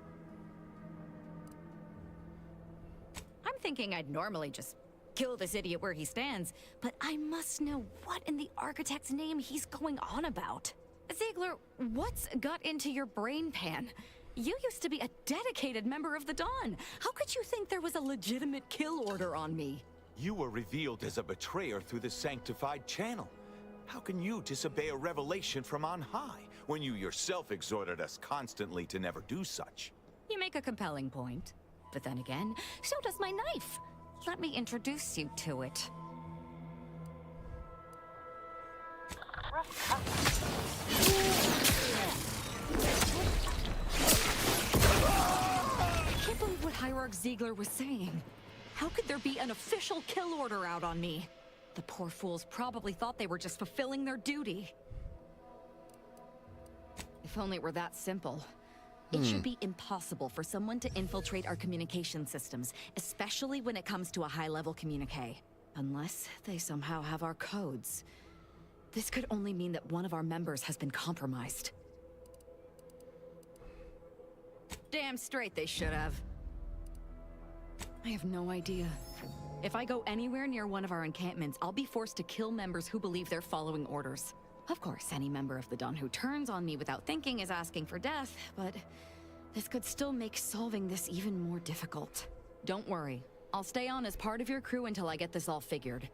I'm thinking I'd normally just kill this idiot where he stands, but I must know what in the architect's name he's going on about. Ziegler, what's got into your brain pan? You used to be a dedicated member of the Dawn. How could you think there was a legitimate kill order on me? You were revealed as a betrayer through the sanctified channel. How can you disobey a revelation from on high, when you yourself exhorted us constantly to never do such? You make a compelling point. But then again, so does my knife. Let me introduce you to it. I can't believe what Hierarch Ziegler was saying. How could there be an official kill order out on me? The poor fools probably thought they were just fulfilling their duty. If only it were that simple. It should be impossible for someone to infiltrate our communication systems, especially when it comes to a high-level communique. Unless they somehow have our codes. This could only mean that one of our members has been compromised. Damn straight they should have. I have no idea. If I go anywhere near one of our encampments, I'll be forced to kill members who believe they're following orders. Of course, any member of the Dawn who turns on me without thinking is asking for death, but this could still make solving this even more difficult. Don't worry. I'll stay on as part of your crew until I get this all figured.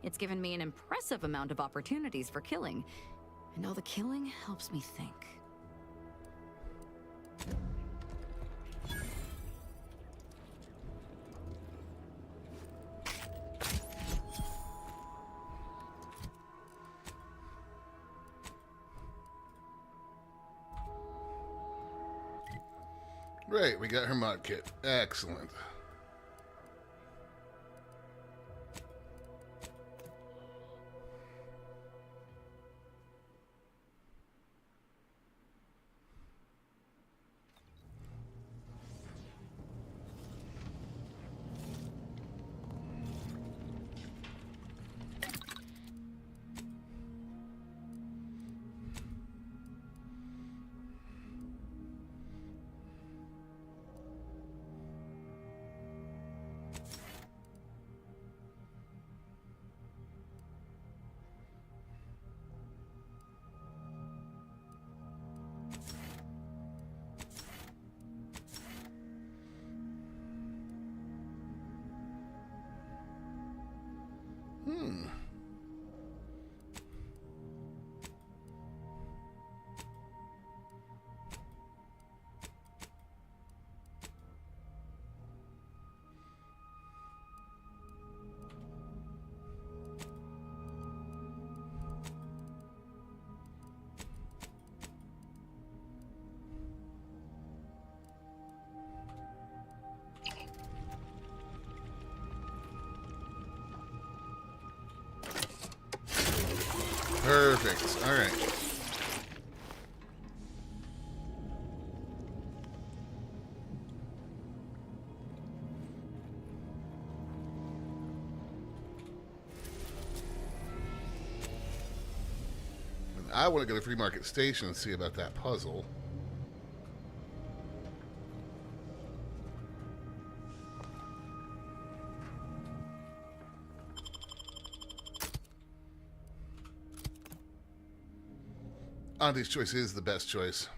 It's given me an impressive amount of opportunities for killing, and all the killing helps me think. Right, we got her mod kit. Excellent. Perfect. All right. I want to go to Free Market Station and see about that puzzle. Auntie's choice is the best choice.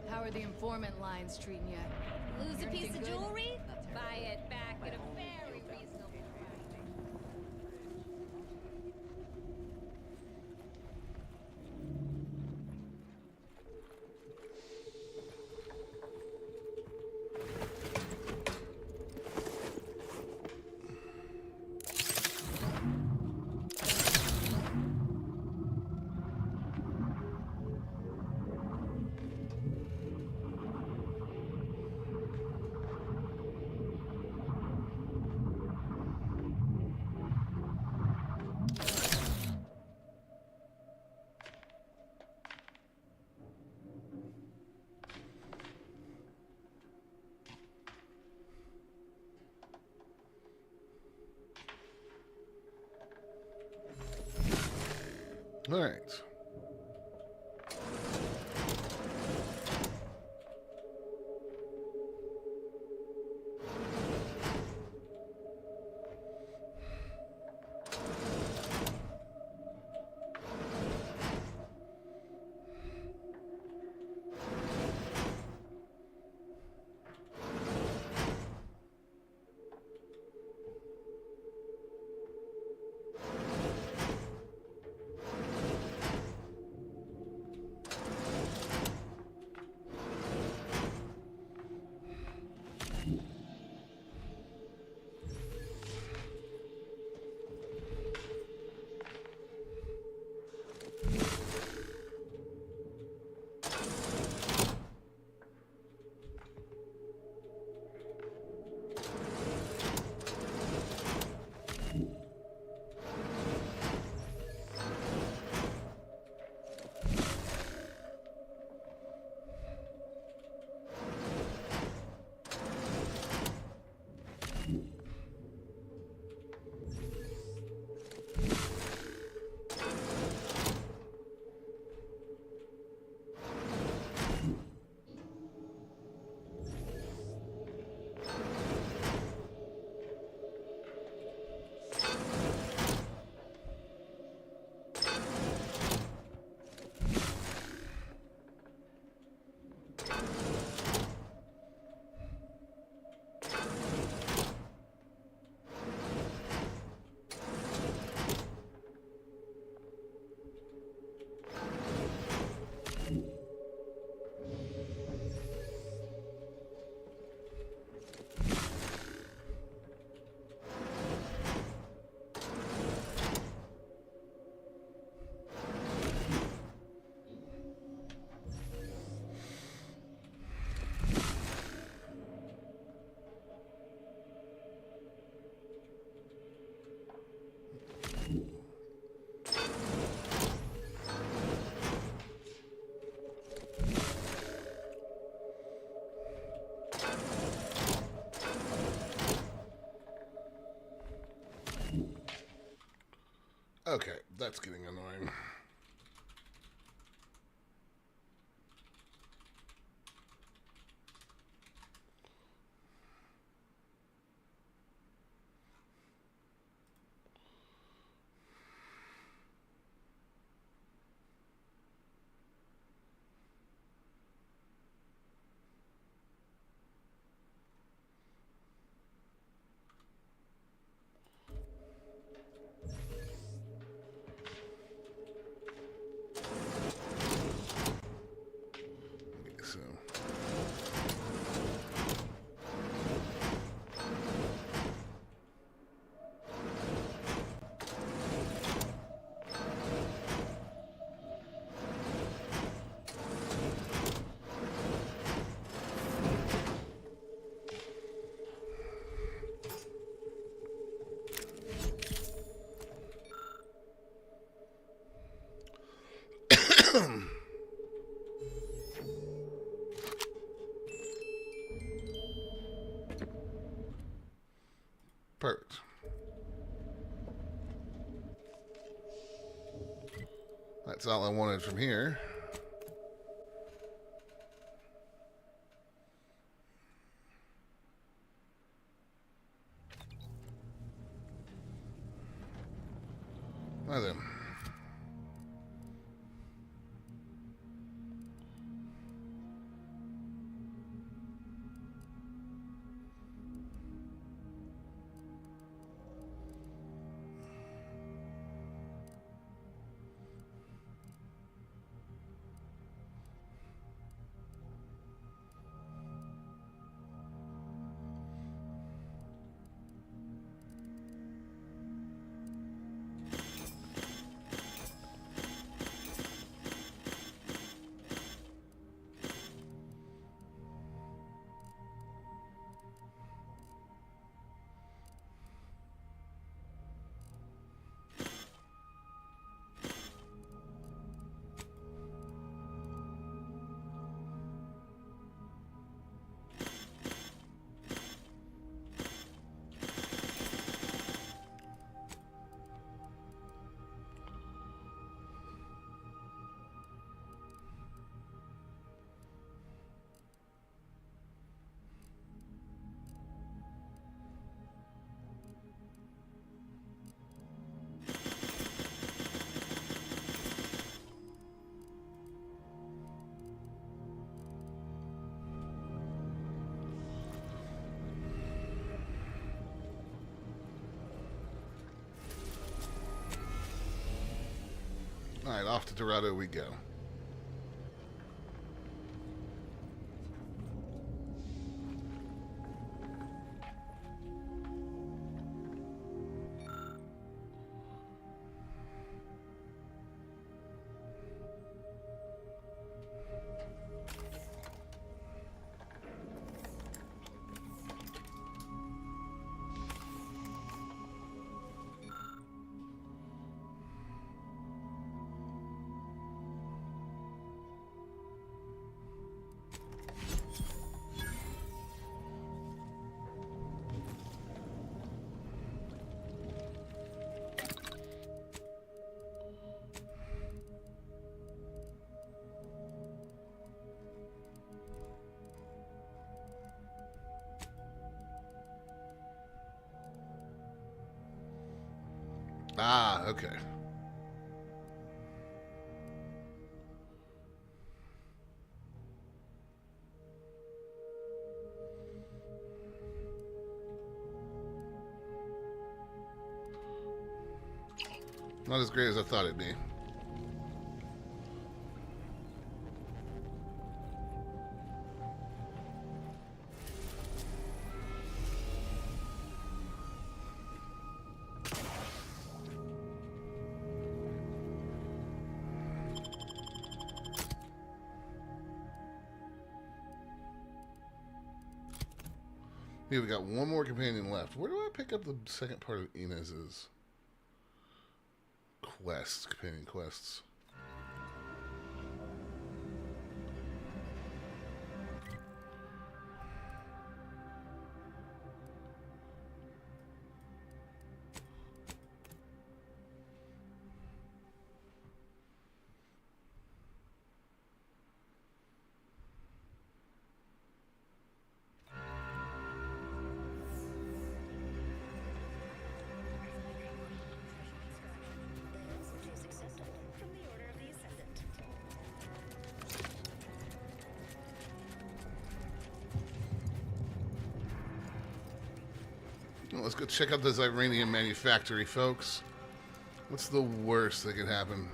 How are the informant lines treating you? Lose a piece of jewelry? Buy it back at a very reasonable price. All right. Okay, that's getting annoying. Perfect. That's all I wanted from here. Now then. All right, off to Dorado we go. Ah, okay. Not as great as I thought it'd be. Here we got one more companion left. Where do I pick up the second part of Inez's quests, companion quests? Well, let's go check out this Iranian manufactory, folks. What's the worst that could happen?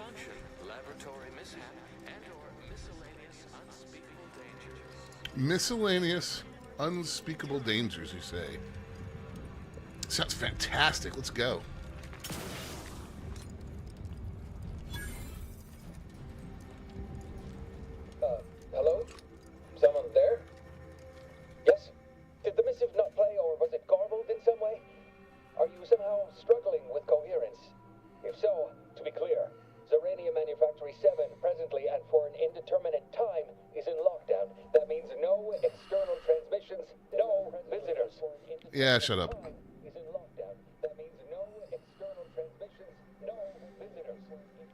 malfunction, laboratory mishap, and/or miscellaneous unspeakable dangers. Miscellaneous unspeakable dangers, you say? Sounds fantastic. Let's go. Hello? Someone there? Yes? Did the missive not play, or was it garbled in some way? Are you somehow struggling with coherence? If so, to be clear, Zerania Manufactory 7 presently and for an indeterminate time is in lockdown. That means no external transmissions, no visitors. Yeah, shut up. Is in lockdown. That means no external transmissions, no visitors.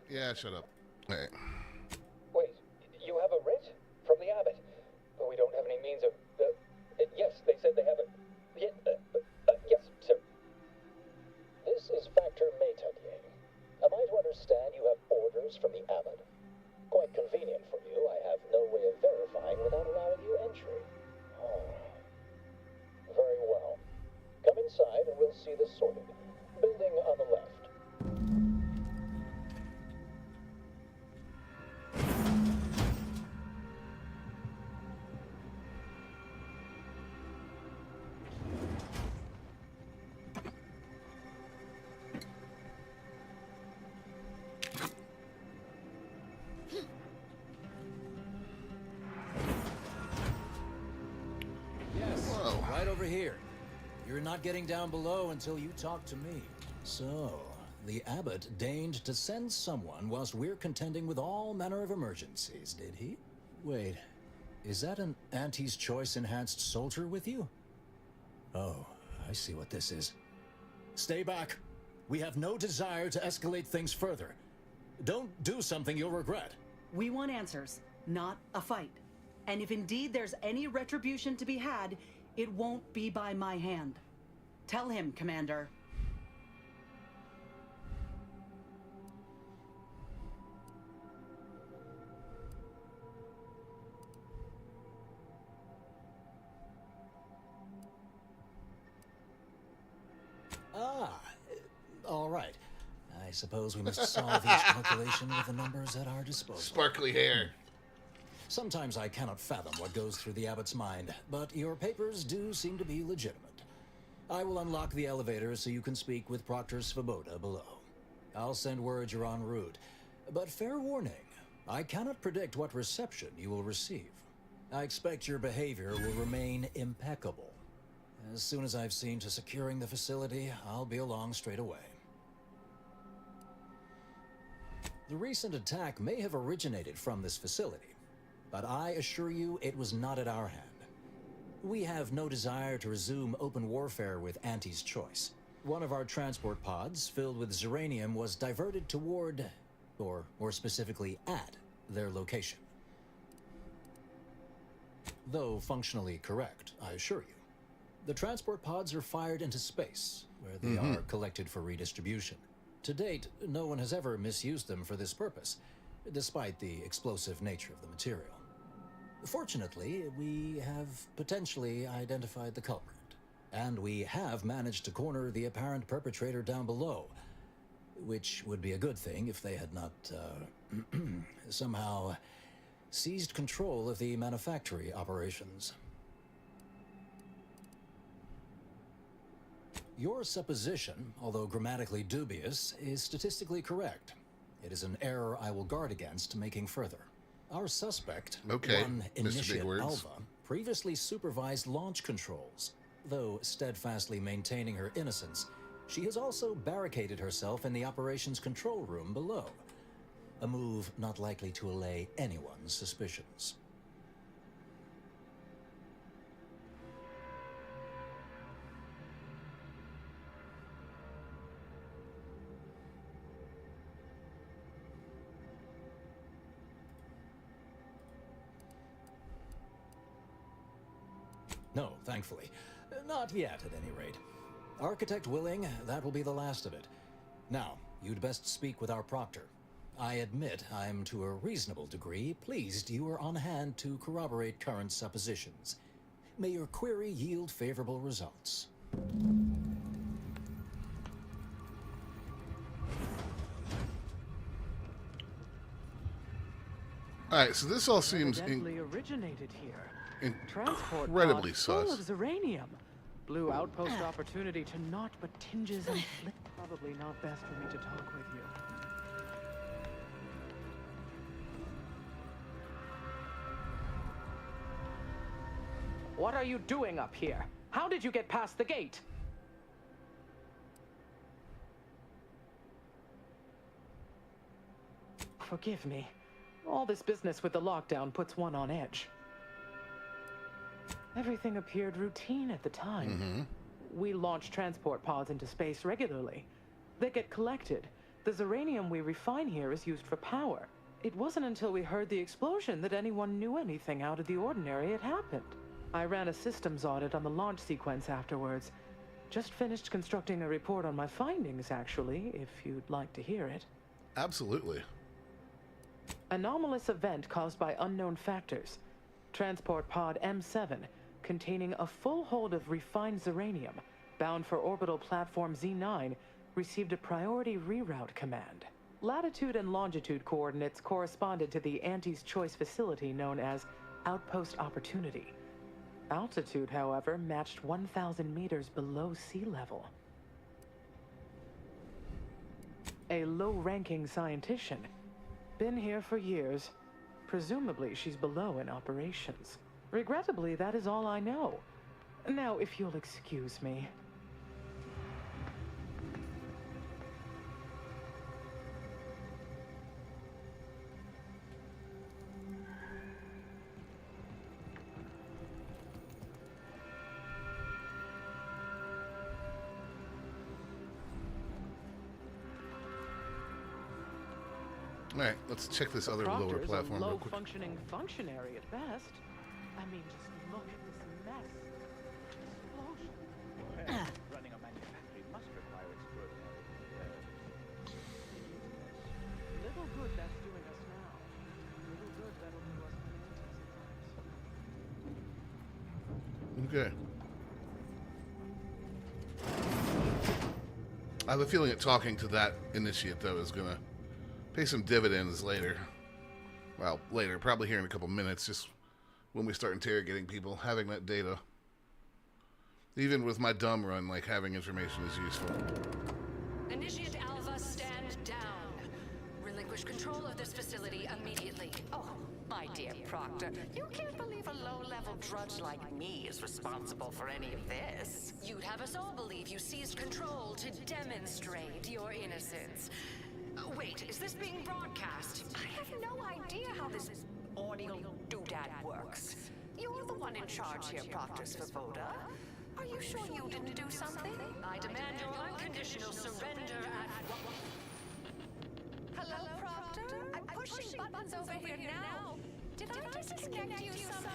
Yeah, shut up. All right. Wait, you have a writ? From the Abbot? But we don't have any means of... yes, they said they have a... yes, sir. This is Factor Métadier. Am I to understand you have orders from the Abbot? Quite convenient for you. I have no way of verifying without allowing you entry. Oh. Very well. Come inside and we'll see this sorted. Building on the left. Yes, right over here. You're not getting down below until you talk to me. So, the Abbot deigned to send someone whilst we're contending with all manner of emergencies, did he? Wait, is that an Auntie's Choice enhanced soldier with you? Oh, I see what this is. Stay back. We have no desire to escalate things further. Don't do something you'll regret. We want answers, not a fight. And if indeed there's any retribution to be had, it won't be by my hand. Tell him, Commander. All right. I suppose we must solve each calculation with the numbers at our disposal. Sparkly hair. Sometimes I cannot fathom what goes through the Abbot's mind, but your papers do seem to be legitimate. I will unlock the elevator so you can speak with Proctor Svoboda below. I'll send word you're en route, but fair warning, I cannot predict what reception you will receive. I expect your behavior will remain impeccable. As soon as I've seen to securing the facility, I'll be along straight away. The recent attack may have originated from this facility, but I assure you it was not at our hand. We have no desire to resume open warfare with Auntie's Choice. One of our transport pods filled with Zeranium was diverted toward, or more specifically at, their location. Though functionally correct, I assure you. The transport pods are fired into space, where they are collected for redistribution. To date, no one has ever misused them for this purpose, despite the explosive nature of the material. Fortunately, we have potentially identified the culprit, and we have managed to corner the apparent perpetrator down below, which would be a good thing if they had not, somehow seized control of the manufactory operations. Your supposition, although grammatically dubious, is statistically correct. It is an error I will guard against making further. Our suspect, one Initiate Alva, previously supervised launch controls. Though steadfastly maintaining her innocence, she has also barricaded herself in the operations control room below. A move not likely to allay anyone's suspicions. No, thankfully. Not yet, at any rate. Architect willing, that will be the last of it. Now, you'd best speak with our proctor. I admit I'm to a reasonable degree pleased you are on hand to corroborate current suppositions. May your query yield favorable results. Alright, so this all seems Evidently originated here. Transport incredibly pods full sus. of uranium. Blue outpost opportunity to naught but tinges and probably not best for me to talk with you. What are you doing up here? How did you get past the gate? Forgive me. All this business with the lockdown puts one on edge. Everything appeared routine at the time. We launch transport pods into space regularly. They get collected. The uranium we refine here is used for power. It wasn't until we heard the explosion that anyone knew anything out of the ordinary had happened. I ran a systems audit on the launch sequence afterwards. Just finished constructing a report on my findings, actually, if you'd like to hear it. Absolutely. Anomalous event caused by unknown factors. Transport pod M7, containing a full hold of refined uranium, bound for orbital platform Z9, received a priority reroute command. Latitude and longitude coordinates corresponded to the Anti's Choice facility known as Outpost Opportunity. Altitude, however, matched 1,000 meters below sea level. A low-ranking scientician. Been here for years. Presumably, she's below in operations. Regrettably, that is all I know. Now, if you'll excuse me. Alright, let's check this other lower Proctors, platform a real quick. low-functioning functionary at best. I mean, just look at this mess. Explosion. Running a manufactory must require extraordinary Little good that's doing us now. Little good that'll do us Okay. I have a feeling that talking to that initiate, though, is gonna pay some dividends later. Well, later, probably here in a couple minutes, just when we start interrogating people, having that data. Even with my dumb run, like, having information is useful. Initiate Alva, stand down. Relinquish control of this facility immediately. Oh, my dear Proctor, you can't believe a low-level drudge like me is responsible for any of this. You'd have us all believe you seized control to demonstrate your innocence. Wait, is this being broadcast? I have no idea how this audio doodad works. You're the one in charge here, Proctors for VOD. Are you sure you didn't do something? I demand your unconditional surrender at... Hello, Proctor? I'm pushing buttons over here now. Did I disconnect you somehow?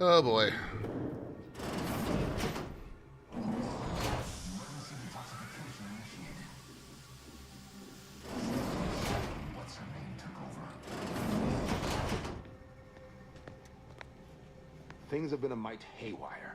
Oh boy. Things have been a mite haywire.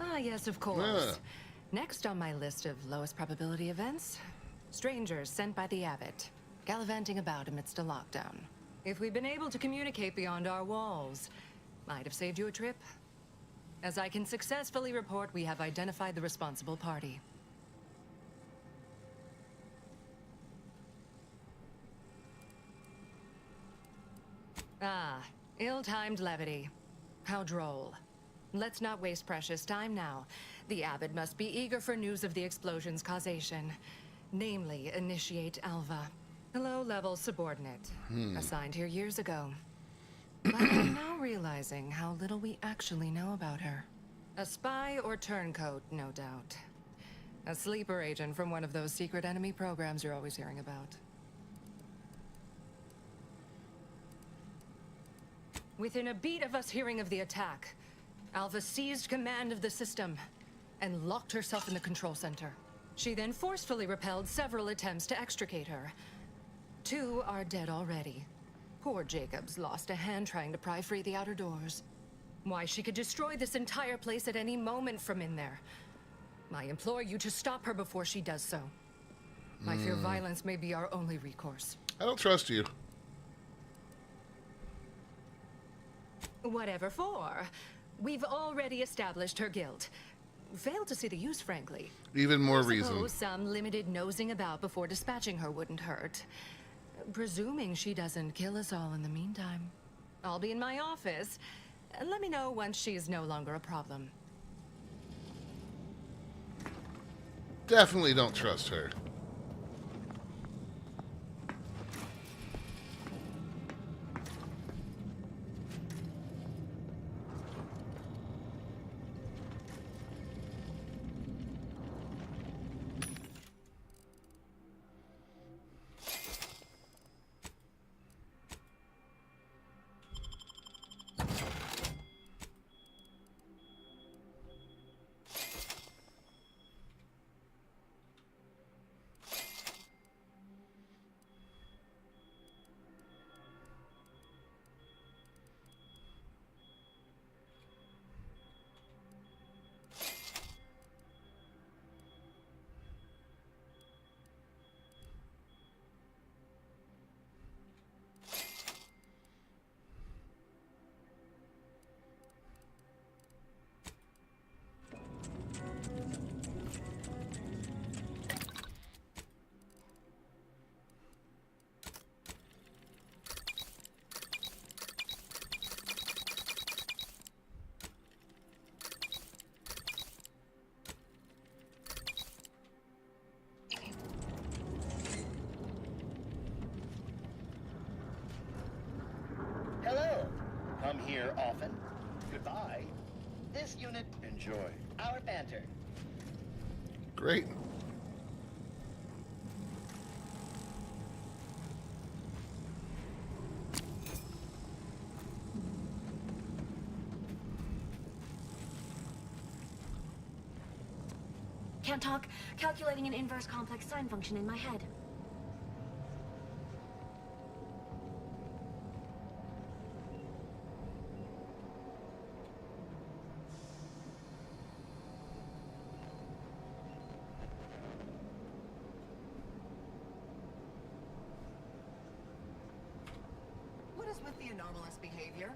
Ah, yes, of course. Yeah. Next on my list of lowest probability events, strangers sent by the Abbot, gallivanting about amidst a lockdown. If we'd been able to communicate beyond our walls, might have saved you a trip. As I can successfully report, we have identified the responsible party. Ah, ill-timed levity. How droll. Let's not waste precious time now. The Abbot must be eager for news of the explosion's causation. Namely, initiate Alva. A low-level subordinate. Assigned here years ago. But I'm now realizing how little we actually know about her. A spy or turncoat, no doubt. A sleeper agent from one of those secret enemy programs you're always hearing about. Within a beat of us hearing of the attack, Alva seized command of the system and locked herself in the control center. She then forcefully repelled several attempts to extricate her. 2 are dead already. Poor Jacobs lost a hand trying to pry free the outer doors. Why, she could destroy this entire place at any moment from in there. I implore you to stop her before she does so. I fear violence may be our only recourse. I don't trust you. Whatever for. We've already established her guilt. Failed to see the use, frankly. Even more I reason. suppose some limited nosing about before dispatching her wouldn't hurt. Presuming she doesn't kill us all in the meantime. I'll be in my office. Let me know once she's no longer a problem. Definitely don't trust her. Hello. Come here often. Goodbye. This unit, enjoy our banter. Great. Can't talk. Calculating an inverse complex sine function in my head. What is with the anomalous behavior?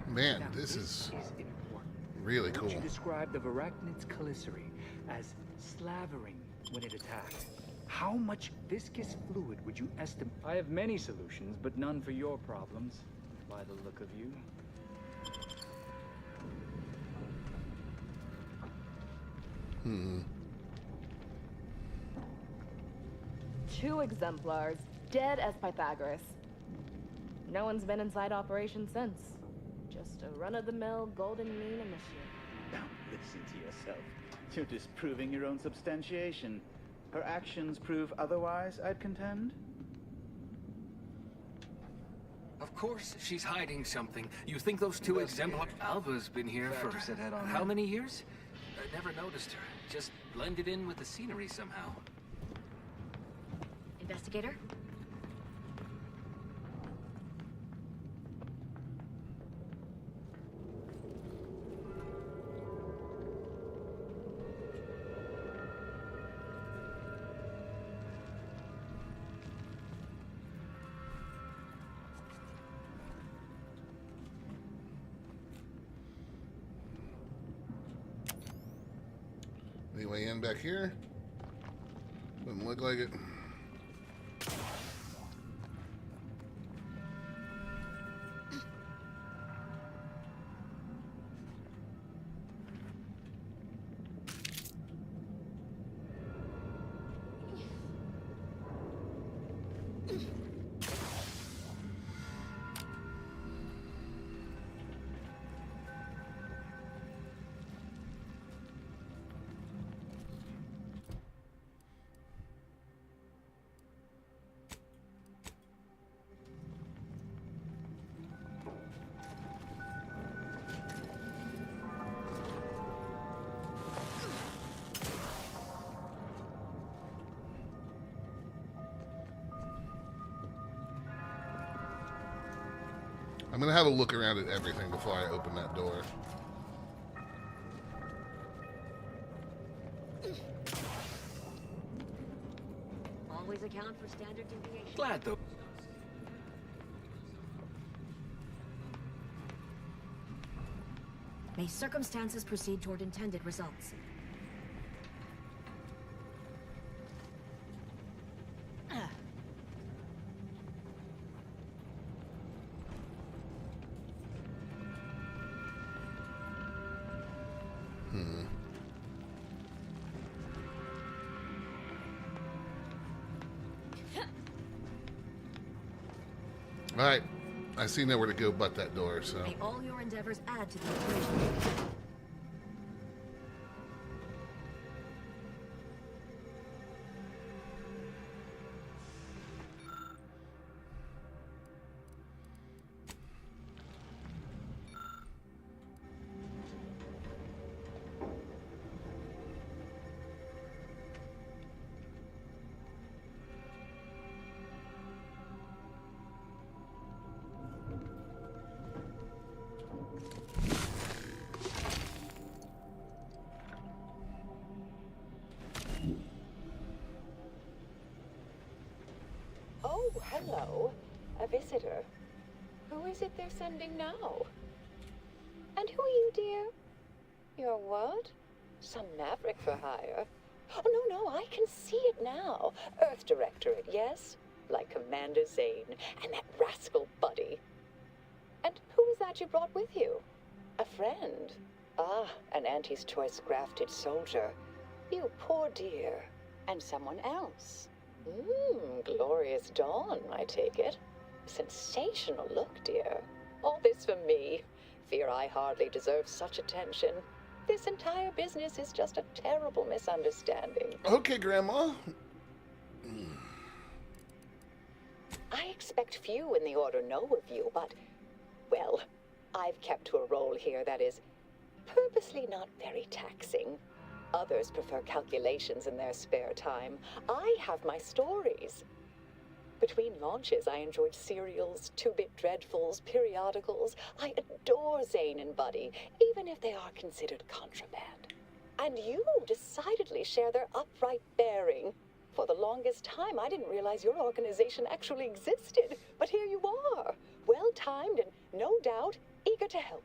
Man, Now, this is important. really cool. You described the Arachnid's calicity as slavering when it attacked. How much viscous fluid would you estimate? I have many solutions, but none for your problems, by the look of you. Hmm. 2 exemplars, dead as Pythagoras. No one's been inside operation since. Just a run-of-the-mill golden mean initiate. Now listen to yourself. You're disproving your own substantiation. Her actions prove otherwise, I'd contend. Of course she's hiding something. You think those 2 exemplars... Alva's been here for how many years? I never noticed her. Just blended in with the scenery somehow. Investigator? Any way in back here? Doesn't look like it. I'm gonna have a look around at everything before I open that door. Always account for standard deviation. Glad though. May circumstances proceed toward intended results. Alright, I see nowhere to go but that door, so... May all your endeavors add to the equation. Oh, hello. A visitor. Who is it they're sending now? And who are you, dear? You're what? Some maverick for hire? Oh, no, I can see it now. Earth Directorate, yes? Like Commander Zane and that rascal Buddy. And who is that you brought with you? A friend? Ah, an Auntie's choice grafted soldier. You poor dear. And someone else. Glorious dawn, I take it. Sensational look, dear. All this for me. Fear I hardly deserve such attention. This entire business is just a terrible misunderstanding. Okay, Grandma. I expect few in the Order know of you, but, well, I've kept to a role here that is purposely not very taxing. Others prefer calculations in their spare time. I have my stories. Between launches, I enjoyed serials, two-bit dreadfuls, periodicals. I adore Zane and Buddy, even if they are considered contraband. And you decidedly share their upright bearing. For the longest time, I didn't realize your organization actually existed. But here you are, well-timed and, no doubt, eager to help.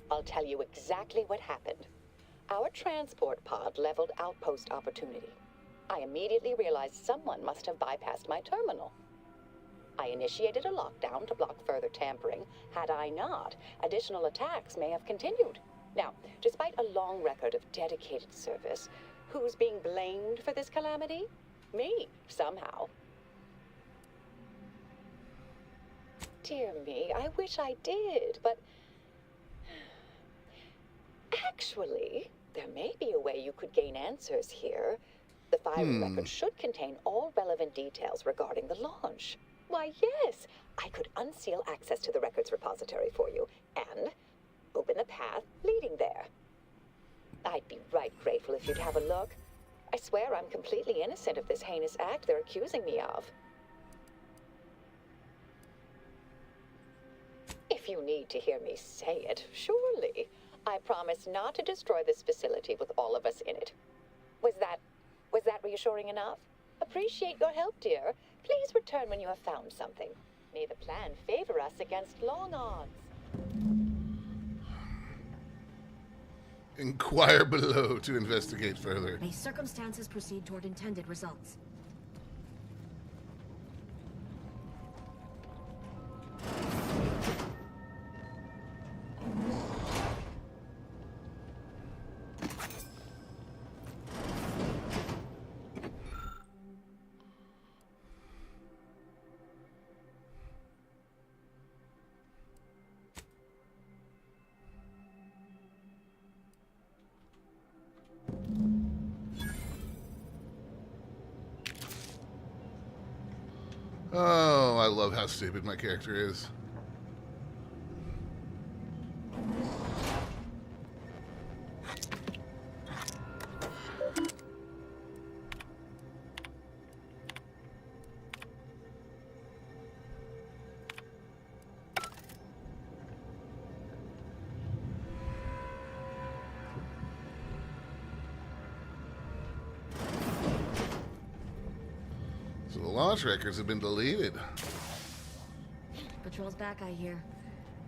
I'll tell you exactly what happened. Our transport pod leveled outpost opportunity. I immediately realized someone must have bypassed my terminal. I initiated a lockdown to block further tampering. Had I not, additional attacks may have continued. Now, despite a long record of dedicated service, who's being blamed for this calamity? Me, somehow. Dear me, I wish I did, but... Actually, there may be a way you could gain answers here. The filing record should contain all relevant details regarding the launch. Why, yes, I could unseal access to the records repository for you and open the path leading there. I'd be right grateful if you'd have a look. I swear I'm completely innocent of this heinous act they're accusing me of. If you need to hear me say it, surely. I promise not to destroy this facility with all of us in it. Was that reassuring enough? Appreciate your help, dear. Please return when you have found something. May the plan favor us against long odds. Inquire below to investigate further. May circumstances proceed toward intended results. Oh, I love how stupid my character is. launch records have been deleted. Patrol's back, I hear.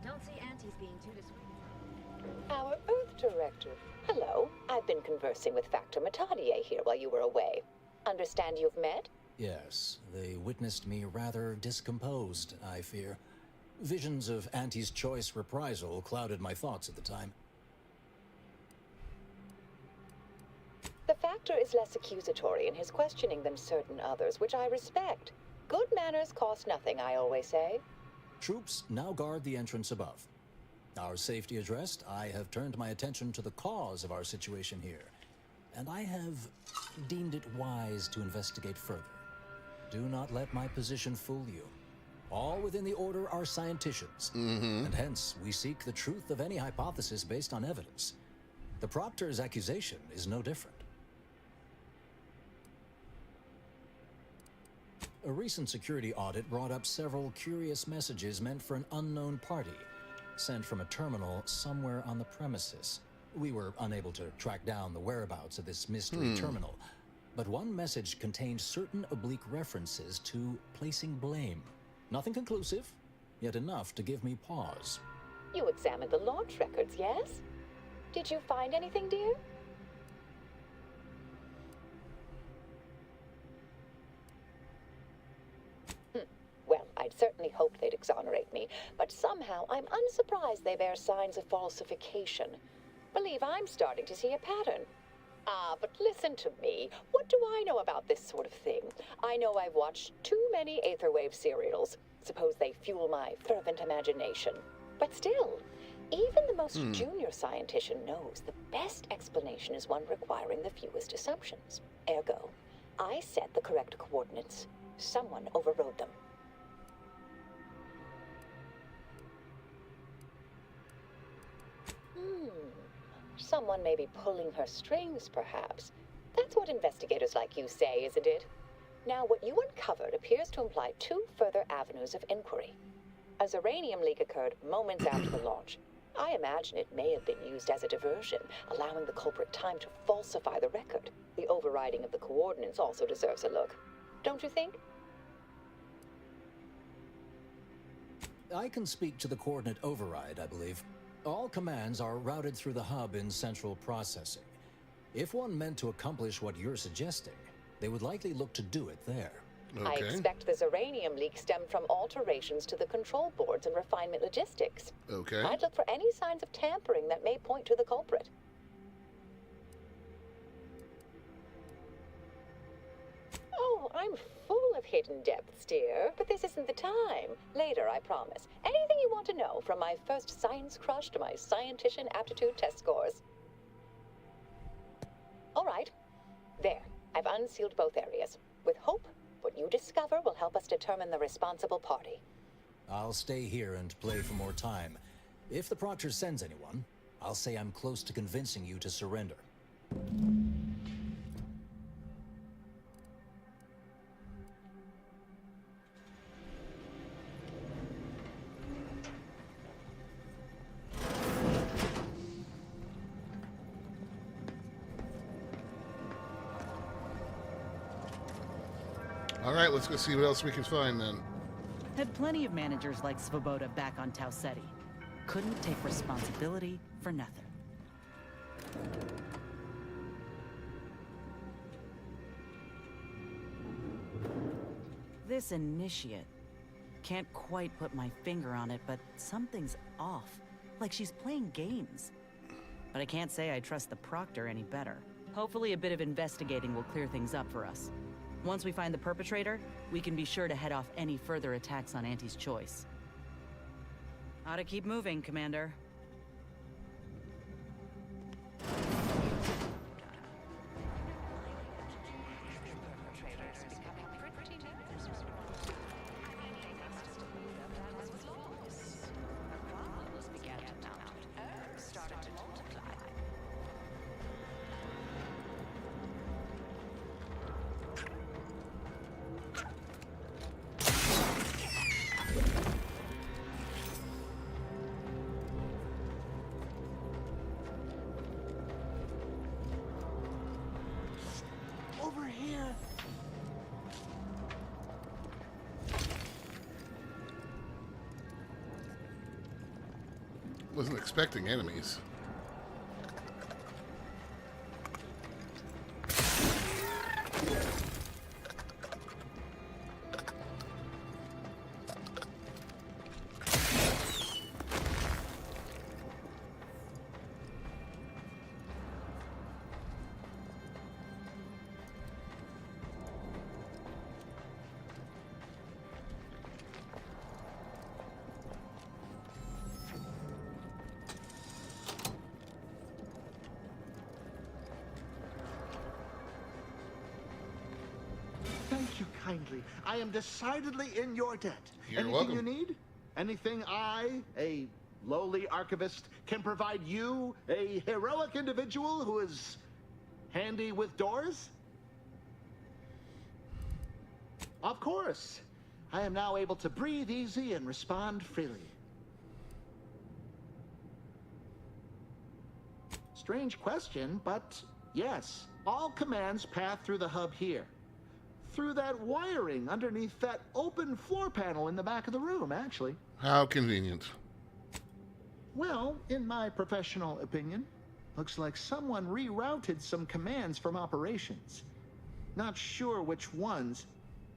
Don't see Auntie's being too discreet. Our Earth Director. Hello. I've been conversing with Factor Matadier here while you were away. Understand you've met? Yes, they witnessed me rather discomposed, I fear. Visions of Auntie's choice reprisal clouded my thoughts at the time. The Factor is less accusatory in his questioning than certain others, which I respect. Good manners cost nothing, I always say. Troops now guard the entrance above. Our safety addressed, I have turned my attention to the cause of our situation here, and I have deemed it wise to investigate further. Do not let my position fool you. All within the Order are scienticians, and hence we seek the truth of any hypothesis based on evidence. The Proctors' accusation is no different. A recent security audit brought up several curious messages meant for an unknown party, sent from a terminal somewhere on the premises. We were unable to track down the whereabouts of this mystery terminal, but one message contained certain oblique references to placing blame. Nothing conclusive, yet enough to give me pause. You examined the launch records, yes? Did you find anything, dear? Well, I'd certainly hoped they'd exonerate me, but somehow I'm unsurprised they bear signs of falsification. Believe I'm starting to see a pattern. But listen to me. What do I know about this sort of thing? I know I've watched too many Aetherwave serials. Suppose they fuel my fervent imagination. But still, even the most junior scientician knows the best explanation is one requiring the fewest assumptions. Ergo, I set the correct coordinates. Someone overrode them. Someone may be pulling her strings, perhaps. That's what investigators like you say, isn't it? Now, what you uncovered appears to imply two further avenues of inquiry. A Zeranium leak occurred moments after the launch. I imagine it may have been used as a diversion, allowing the culprit time to falsify the record. The overriding of the coordinates also deserves a look. Don't you think? I can speak to the coordinate override, I believe. All commands are routed through the hub in central processing. If one meant to accomplish what you're suggesting, they would likely look to do it there. I expect the Zeranium leak stemmed from alterations to the control boards and refinement logistics. I'd look for any signs of tampering that may point to the culprit. Oh, I'm full of hidden depths, dear, but this isn't the time. Later, I promise. Anything you want to know, from my first science crush to my scientician aptitude test scores. All right. There. I've unsealed both areas. With hope, what you discover will help us determine the responsible party. I'll stay here and play for more time. If the Proctor sends anyone, I'll say I'm close to convincing you to surrender. All right, let's go see what else we can find then. Had plenty of managers like Svoboda back on Tau Ceti. Couldn't take responsibility for nothing. This initiate. Can't quite put my finger on it, but something's off. Like she's playing games. But I can't say I trust the Proctor any better. Hopefully a bit of investigating will clear things up for us. Once we find the perpetrator, we can be sure to head off any further attacks on Auntie's choice. Ought to keep moving, Commander. Wasn't expecting enemies. Thank you kindly. I am decidedly in your debt. You're Anything welcome. you need? Anything I, a lowly archivist, can provide you, a heroic individual who is handy with doors? Of course. I am now able to breathe easy and respond freely. Strange question, but yes, all commands pass through the hub here. Through that wiring underneath that open floor panel in the back of the room, actually. How convenient. Well, in my professional opinion, looks like someone rerouted some commands from operations. Not sure which ones.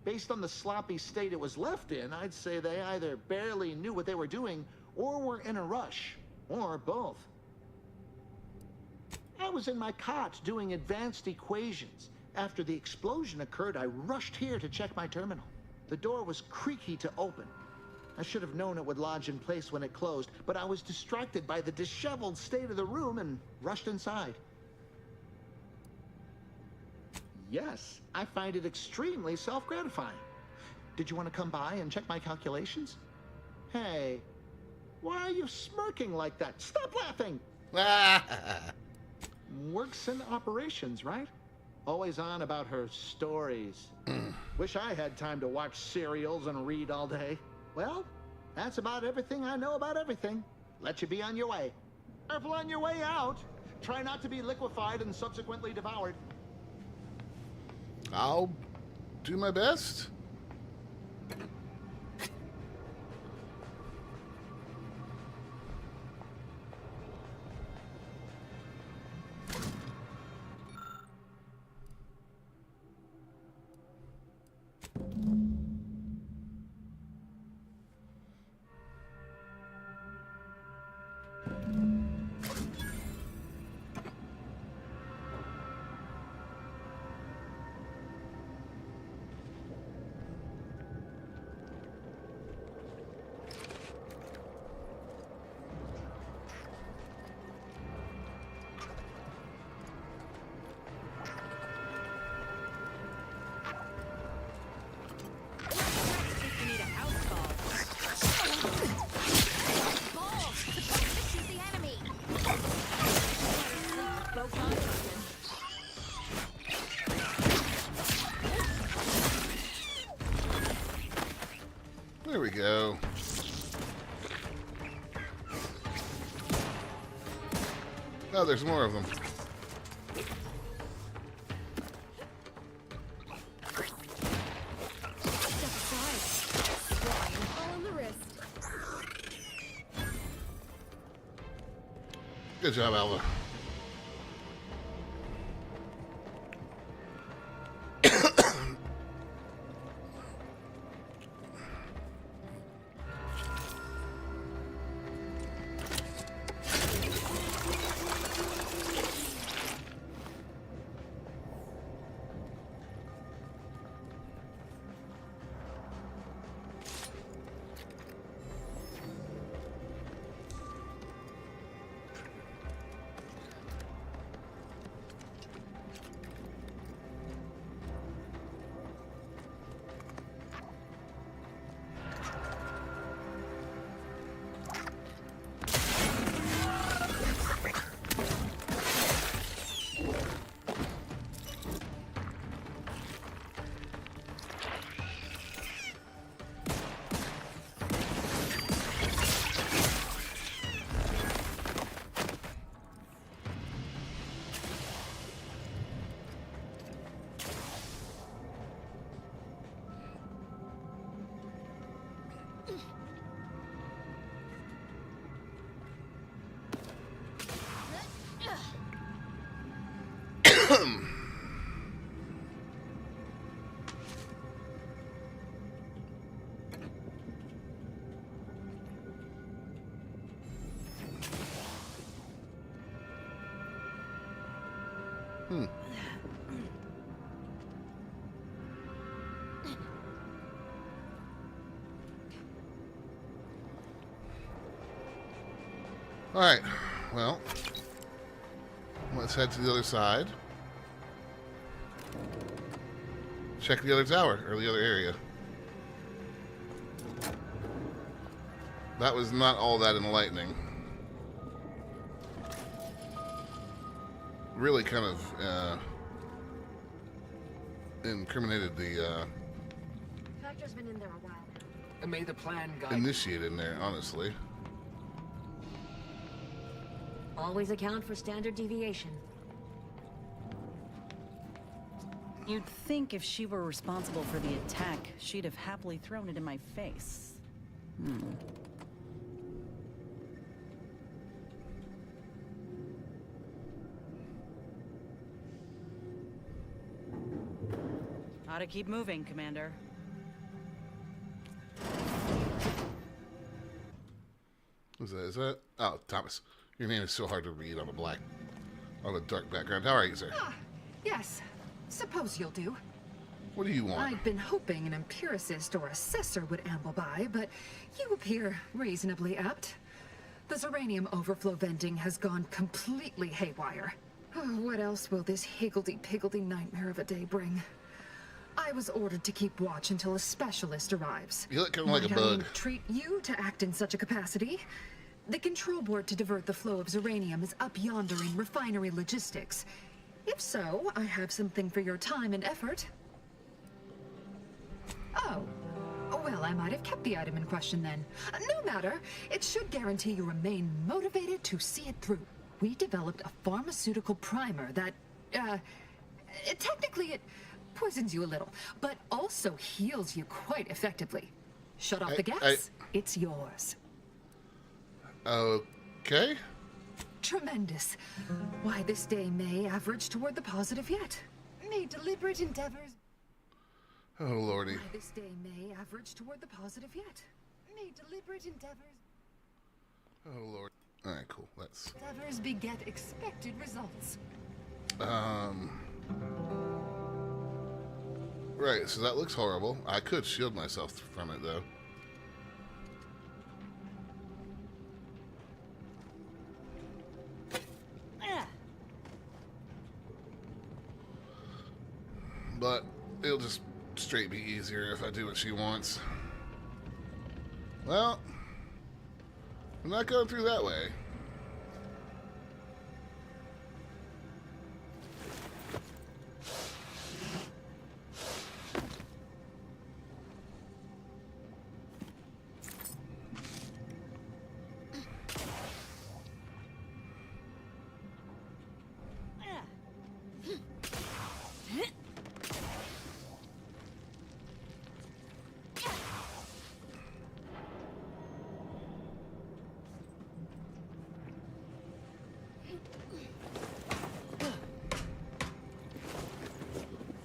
Based on the sloppy state it was left in, I'd say they either barely knew what they were doing or were in a rush, or both. I was in my cot doing advanced equations. After the explosion occurred, I rushed here to check my terminal. The door was creaky to open. I should have known it would lodge in place when it closed, but I was distracted by the disheveled state of the room and rushed inside. Yes, I find it extremely self-gratifying. Did you want to come by and check my calculations? Hey, why are you smirking like that? Stop laughing! Works in operations, right? Always on about her stories. Wish I had time to watch serials and read all day. Well, that's about everything I know about everything. Let you be on your way. Careful on your way out. Try not to be liquefied and subsequently devoured. I'll do my best. There we go. Oh, there's more of them. Good job, Alva. Alright, well, let's head to the other side. Check the other tower, or the other area. That was not all that enlightening. Really kind of incriminated the Proctor's been in there a while now. May the plan guide. initiate in there, honestly. Always account for standard deviation. You'd think if she were responsible for the attack, she'd have happily thrown it in my face. Ought to keep moving, Commander. Who's that? Is that? Oh, Thomas. Your name is so hard to read on a dark background. How are you, sir? Ah, yes. Suppose you'll do. What do you want? I'd been hoping an empiricist or assessor would amble by, but you appear reasonably apt. The Zeranium overflow vending has gone completely haywire. Oh, what else will this higgledy-piggledy nightmare of a day bring? I was ordered to keep watch until a specialist arrives. You look kind of like a Might bug. I treat you to act in such a capacity? The control board to divert the flow of Zeranium is up yonder in refinery logistics. If so, I have something for your time and effort. Oh. Well, I might have kept the item in question then. No matter. It should guarantee you remain motivated to see it through. We developed a pharmaceutical primer that, technically it poisons you a little, but also heals you quite effectively. Shut off the gas. It's yours. Okay. Tremendous. Why, this day may average toward the positive yet. May deliberate endeavors... Oh, lordy. Why, this day may average toward the positive yet. May deliberate endeavors... Oh, lord. Alright, cool. Let's... Endeavors beget expected results. Right, so that looks horrible. I could shield myself from it, though. But it'll just straight be easier if I do what she wants. Well, I'm not going through that way.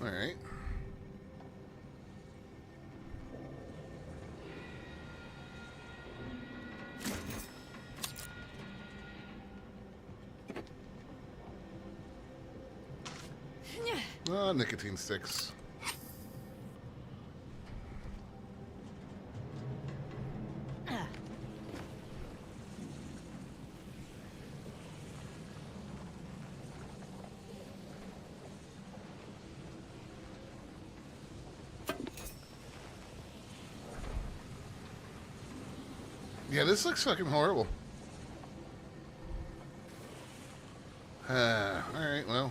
Alright. Oh, nicotine sticks. Yeah, this looks fucking horrible. Alright, well.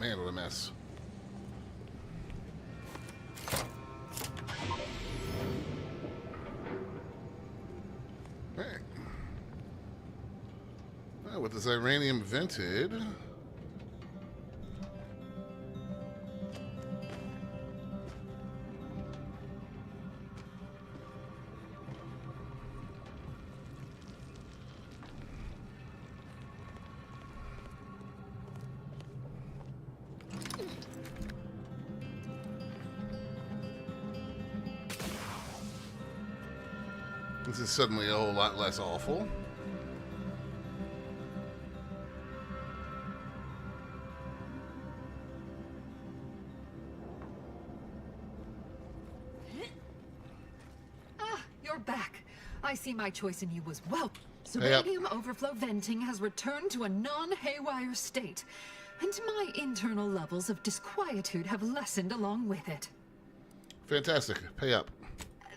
Man, what a mess. Alright. Well, with this uranium vented... This is suddenly a whole lot less awful. Ah, you're back. I see my choice in you was well. Yep. Uranium overflow venting has returned to a non-haywire state, and my internal levels of disquietude have lessened along with it. Fantastic. Pay up.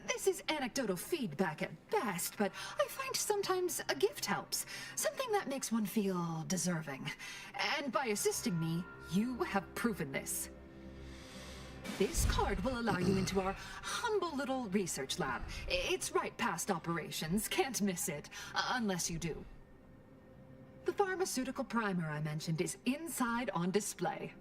This is anecdotal feedback at best, but I find sometimes a gift helps. Something that makes one feel deserving. And by assisting me, you have proven this. This card will allow you into our humble little research lab. It's right past operations, can't miss it, unless you do. The pharmaceutical primer I mentioned is inside on display.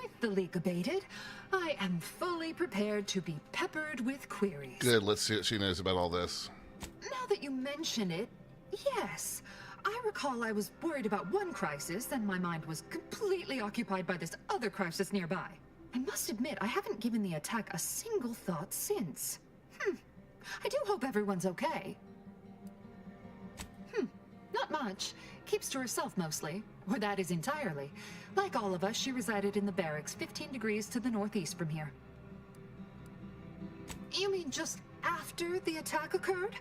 With the leak abated, I am fully prepared to be peppered with queries. Good, let's see what she knows about all this. Now that you mention it, yes. I recall I was worried about one crisis, and my mind was completely occupied by this other crisis nearby. I must admit, I haven't given the attack a single thought since. I do hope everyone's okay. Not much. Keeps to herself mostly, or that is entirely. Like all of us, she resided in the barracks 15 degrees to the northeast from here. You mean just after the attack occurred?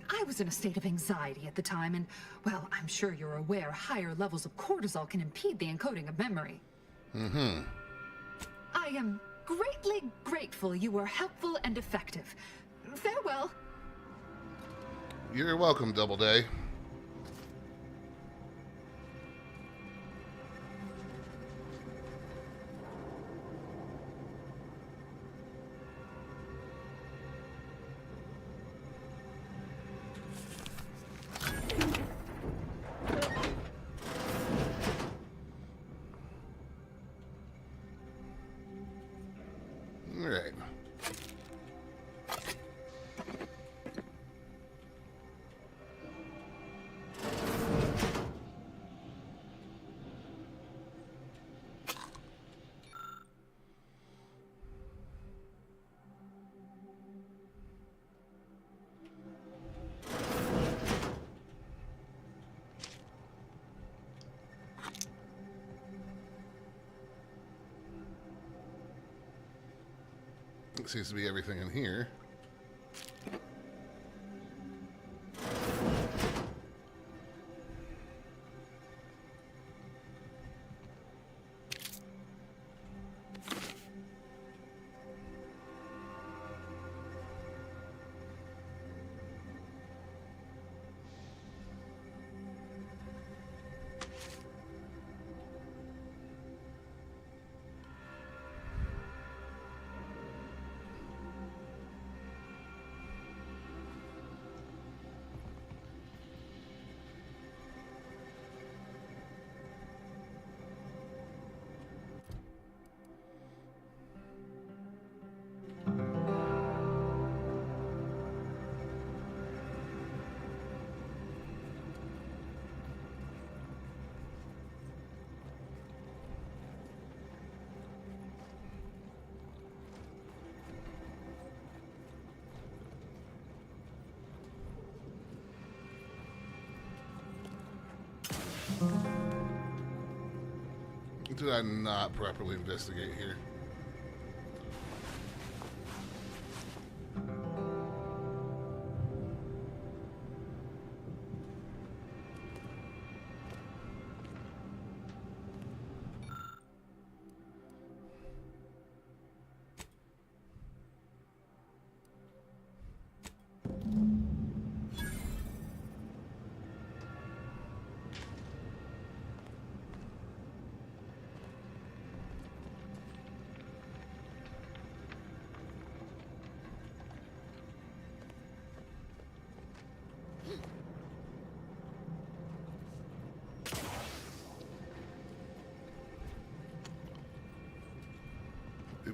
I was in a state of anxiety at the time, and, well, I'm sure you're aware higher levels of cortisol can impede the encoding of memory. I am greatly grateful you were helpful and effective. Farewell. You're welcome, Doubleday. All right. It seems to be everything in here. Did I not properly investigate here?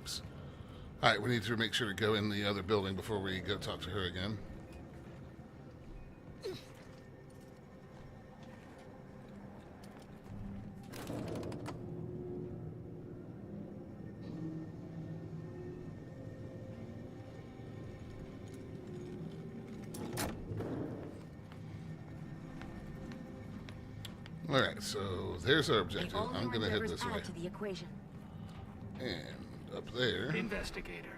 Oops. Alright, we need to make sure to go in the other building before we go talk to her again. Alright, so there's our objective. I'm gonna head this way. To the equation. And up there. Investigator.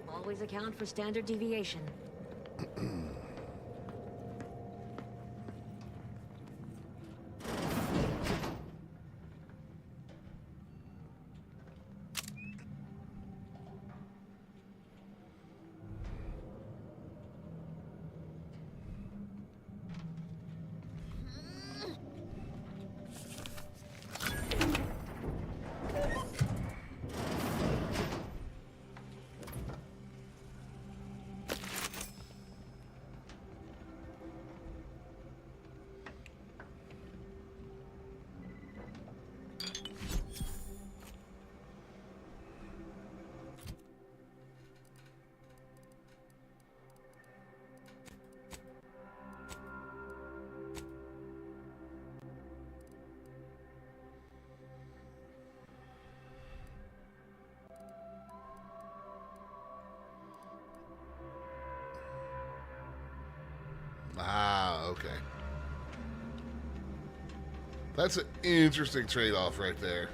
Always account for standard deviation. Ah, okay. That's an interesting trade-off right there.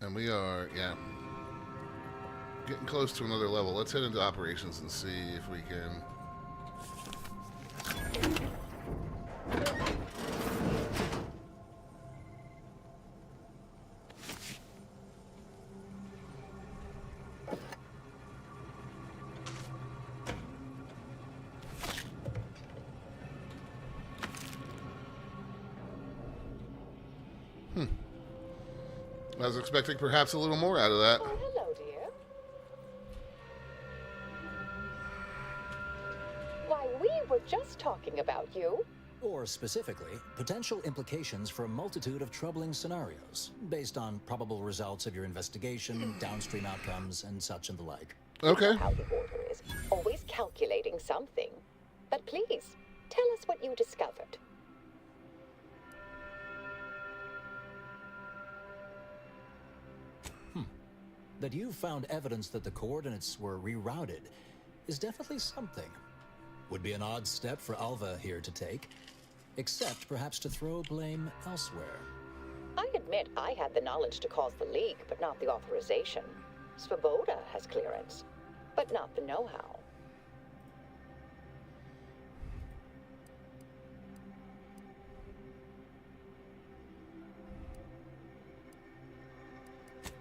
And we are, yeah, getting close to another level. Let's head into operations and see if we can... I was expecting perhaps a little more out of that. Oh, hello, dear. Why, we were just talking about you. Or specifically, potential implications for a multitude of troubling scenarios, based on probable results of your investigation, downstream outcomes, and such and the like. Okay. You know how the Order is, always calculating something. But please, tell us what you discovered. That you found evidence that the coordinates were rerouted is definitely something. Would be an odd step for Alva here to take, except perhaps to throw blame elsewhere. I admit I had the knowledge to cause the leak, but not the authorization. Svoboda has clearance, but not the know-how.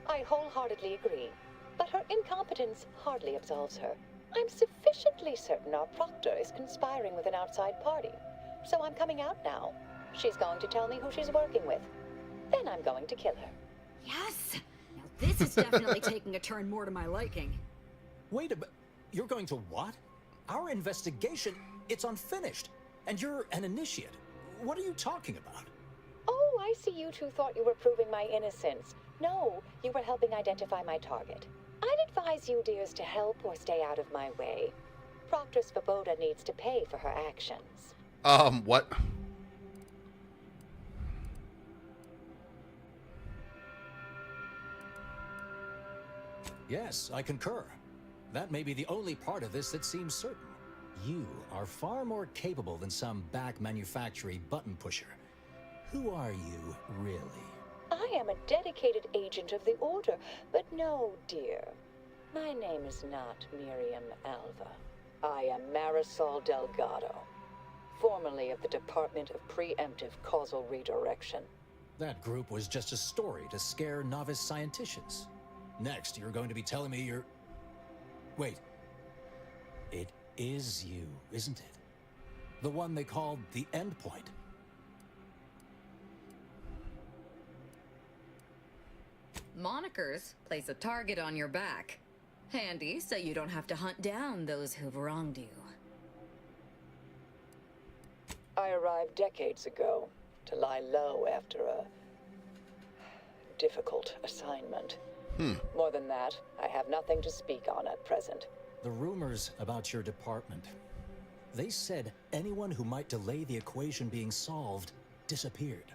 I wholeheartedly agree, but her incompetence hardly absolves her. I'm sufficiently certain our Proctor is conspiring with an outside party, so I'm coming out now. She's going to tell me who she's working with. Then I'm going to kill her. Yes! Now this is definitely taking a turn more to my liking. Wait a minute. You're going to what? Our investigation, it's unfinished. And you're an initiate. What are you talking about? Oh, I see you two thought you were proving my innocence. No, you were helping identify my target. I'd advise you dears to help or stay out of my way. Proctor Svoboda needs to pay for her actions. What? Yes, I concur. That may be the only part of this that seems certain. You are far more capable than some back manufacturing button pusher. Who are you, really? I am a dedicated agent of the Order, but no, dear. My name is not Miriam Alva. I am Marisol Delgado, formerly of the Department of Preemptive Causal Redirection. That group was just a story to scare novice scienticians. Next, you're going to be telling me you're... Wait. It is you, isn't it? The one they called the Endpoint. Monikers place a target on your back. Handy so you don't have to hunt down those who've wronged you. I arrived decades ago to lie low after a difficult assignment. More than that, I have nothing to speak on at present. The rumors about your department. They said anyone who might delay the equation being solved disappeared.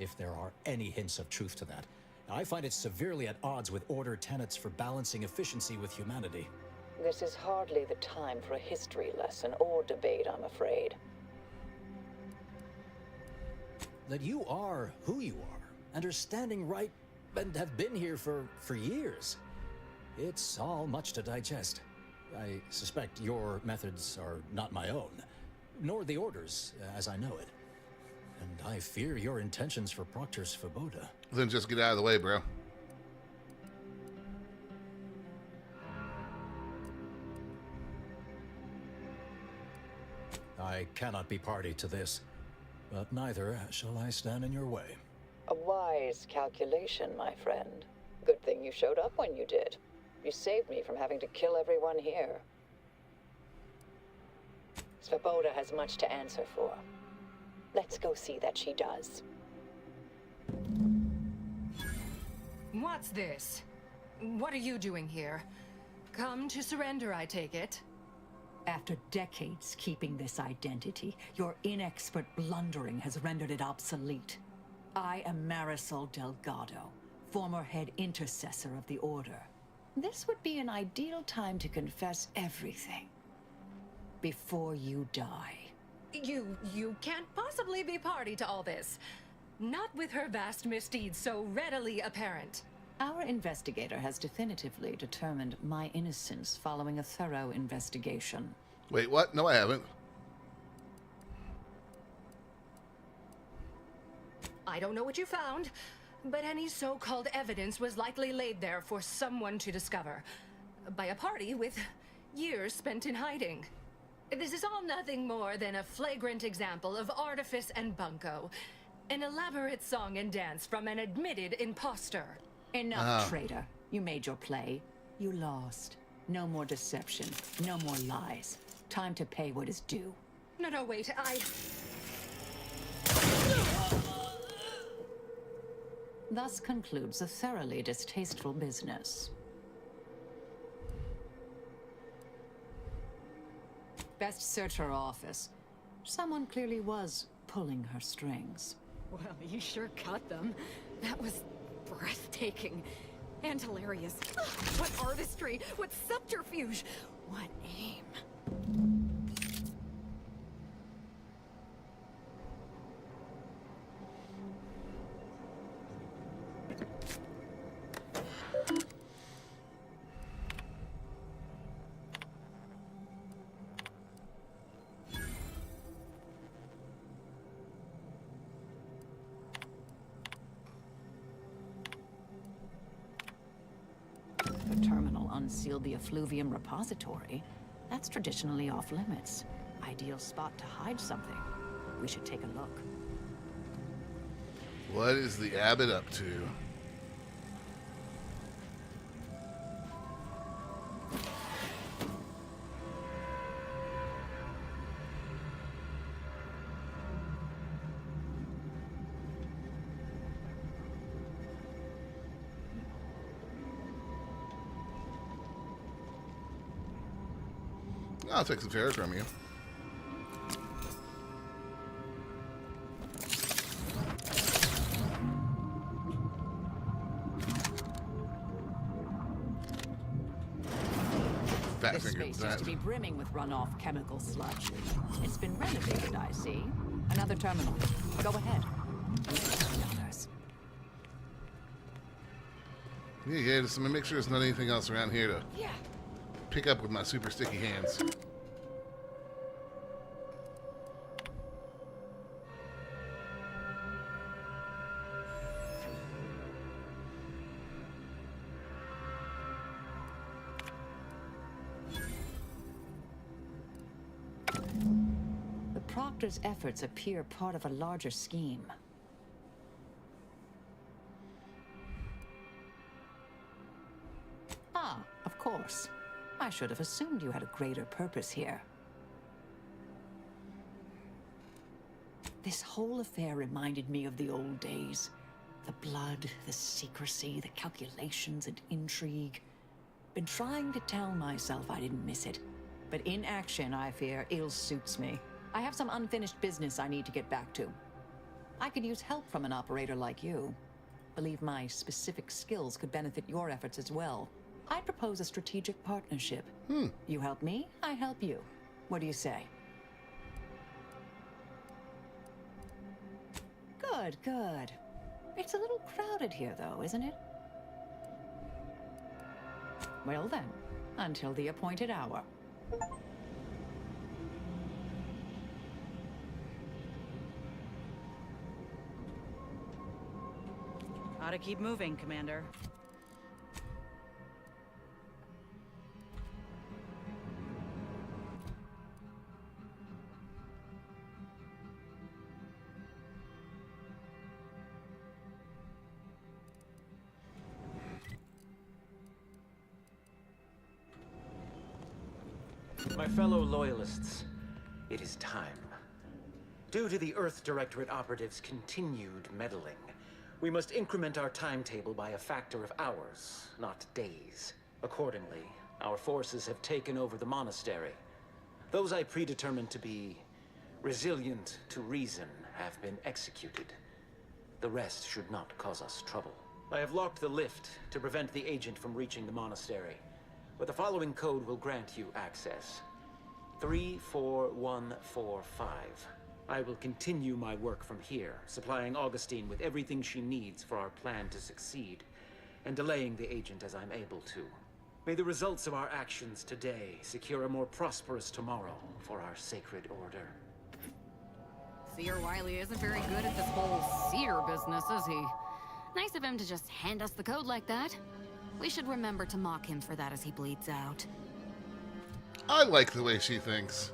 If there are any hints of truth to that, I find it severely at odds with Order tenets for balancing efficiency with humanity. This is hardly the time for a history lesson or debate, I'm afraid. That you are who you are, and are standing right, and have been here for years. It's all much to digest. I suspect your methods are not my own, nor the Order's, as I know it. And I fear your intentions for Proctor's Svoboda. Then just get out of the way, bro. I cannot be party to this, but neither shall I stand in your way. A wise calculation, my friend. Good thing you showed up when you did. You saved me from having to kill everyone here. Svoboda has much to answer for. Let's go see that she does. What's this? What are you doing here? Come to surrender, I take it? After decades keeping this identity, your inexpert blundering has rendered it obsolete. I am Marisol Delgado, former head intercessor of the Order. This would be an ideal time to confess everything. Before you die. You can't possibly be party to all this. Not with her vast misdeeds so readily apparent. Our investigator has definitively determined my innocence following a thorough investigation. Wait, what? No, I haven't. I don't know what you found, but any so-called evidence was likely laid there for someone to discover. By a party with years spent in hiding. This is all nothing more than a flagrant example of artifice and bunco. An elaborate song and dance from an admitted imposter. Enough, traitor. You made your play. You lost. No more deception. No more lies. Time to pay what is due. No, wait, Thus concludes a thoroughly distasteful business. Best search her office. Someone clearly was pulling her strings. Well, you sure cut them. That was breathtaking and hilarious. What artistry, what subterfuge, what aim. The terminal unsealed the effluvium repository. That's traditionally off limits. Ideal spot to hide something. We should take a look. What is the Abbot up to? I'll take some chairs from you. This space used to be brimming with runoff chemical sludge. It's been renovated, I see. Another terminal. Go ahead. Yeah, just let me make sure there's not anything else around here to pick up with my super sticky hands. The Proctor's efforts appear part of a larger scheme. Ah, of course. I should have assumed you had a greater purpose here. This whole affair reminded me of the old days. The blood, the secrecy, the calculations and intrigue. Been trying to tell myself I didn't miss it. But in action, I fear, ill suits me. I have some unfinished business I need to get back to. I could use help from an operator like you. Believe my specific skills could benefit your efforts as well. I'd propose a strategic partnership. You help me, I help you. What do you say? Good, good. It's a little crowded here, though, isn't it? Well then, until the appointed hour. Ought to keep moving, Commander. My fellow Loyalists, it is time. Due to the Earth Directorate operatives' continued meddling, we must increment our timetable by a factor of hours, not days. Accordingly, our forces have taken over the monastery. Those I predetermined to be resilient to reason have been executed. The rest should not cause us trouble. I have locked the lift to prevent the agent from reaching the monastery, but the following code will grant you access. 34145. I will continue my work from here, supplying Augustine with everything she needs for our plan to succeed, and delaying the agent as I'm able to. May the results of our actions today secure a more prosperous tomorrow for our sacred order. Seer Wiley isn't very good at this whole seer business, is he? Nice of him to just hand us the code like that. We should remember to mock him for that as he bleeds out. I like the way she thinks.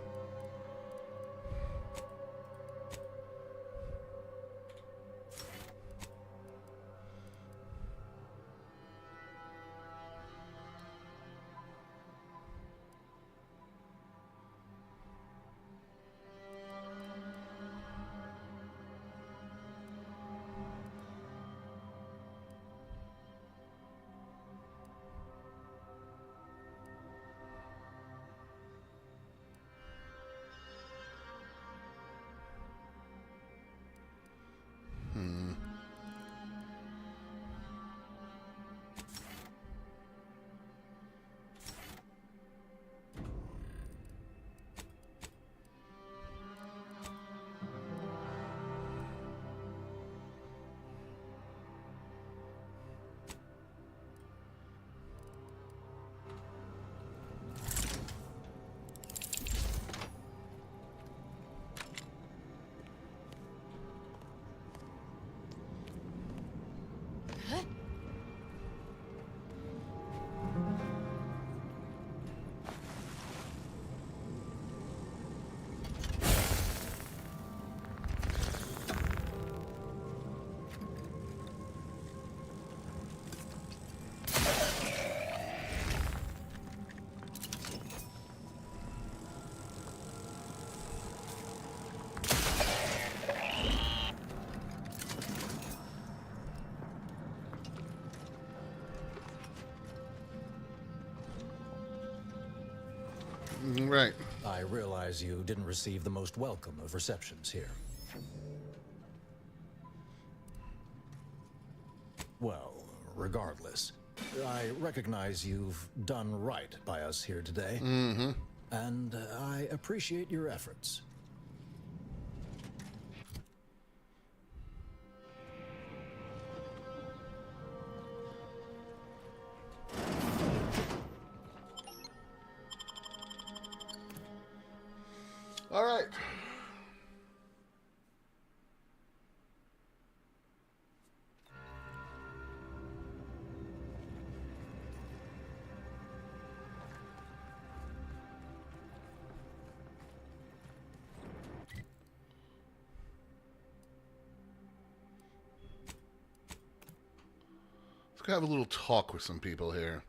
Right. I realize you didn't receive the most welcome of receptions here. Well, regardless, I recognize you've done right by us here today. And I appreciate your efforts. All right. Let's go have a little talk with some people here.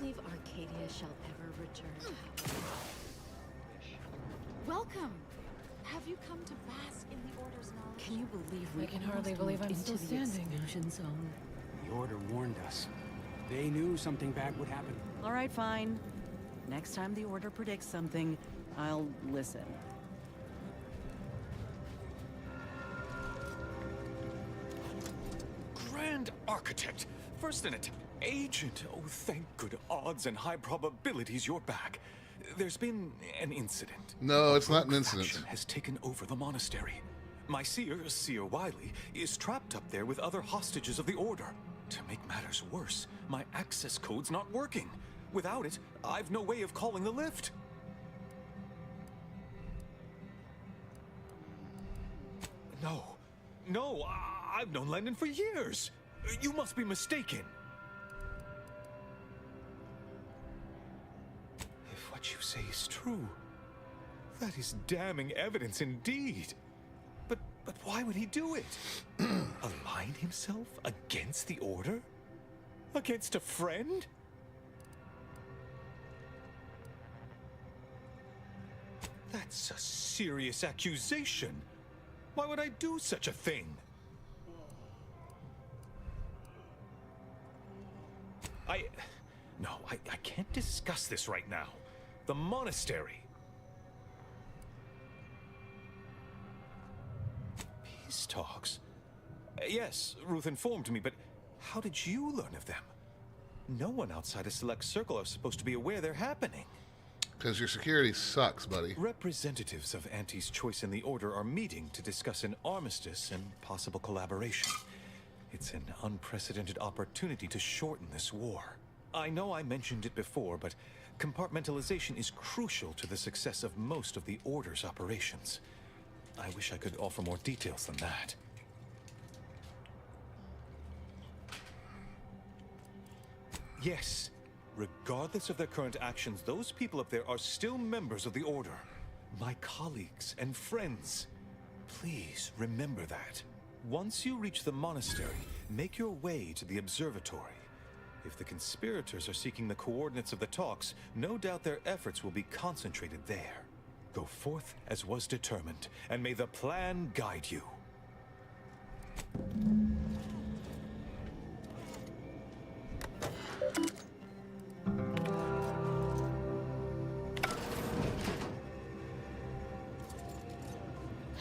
believe Arcadia shall ever return. Welcome! Have you come to bask in the Order's knowledge? Can you believe we I can hardly believe I'm still standing. Exclusion zone? The Order warned us. They knew something bad would happen. All right, fine. Next time the Order predicts something, I'll listen. Grand Architect! First in it, Agent! Oh, thank good odds and high probabilities you're back. There's been an incident. No, it's not an Rogue incident. faction has taken over the monastery. My seer Wiley, is trapped up there with other hostages of the Order. To make matters worse, my access code's not working. Without it, I've no way of calling the lift. No, I've known Lennon for years. You must be mistaken. If what you say is true, that is damning evidence indeed. But why would he do it? Align himself against the Order? Against a friend? That's a serious accusation. Why would I do such a thing? I can't discuss this right now. The monastery. Peace talks? Yes, Ruth informed me, but how did you learn of them? No one outside a select circle are supposed to be aware they're happening. Because your security sucks, buddy. Representatives of Auntie's Choice and the Order are meeting to discuss an armistice and possible collaboration. It's an unprecedented opportunity to shorten this war. I know I mentioned it before, but compartmentalization is crucial to the success of most of the Order's operations. I wish I could offer more details than that. Yes. Regardless of their current actions, those people up there are still members of the Order. My colleagues and friends. Please remember that. Once you reach the monastery, make your way to the observatory. If the conspirators are seeking the coordinates of the talks, no doubt their efforts will be concentrated there. Go forth as was determined, and may the plan guide you.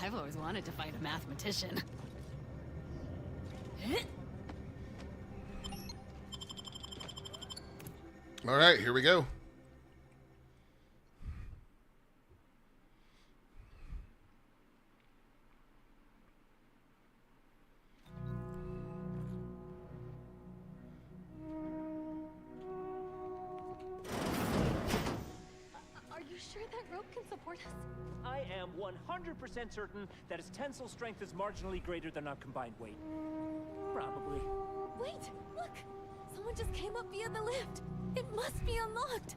I've always wanted to fight a mathematician. All right, here we go. Are you sure that rope can support us? I am 100% certain that its tensile strength is marginally greater than our combined weight. Probably. Wait, look! Someone just came up via the lift. It must be unlocked.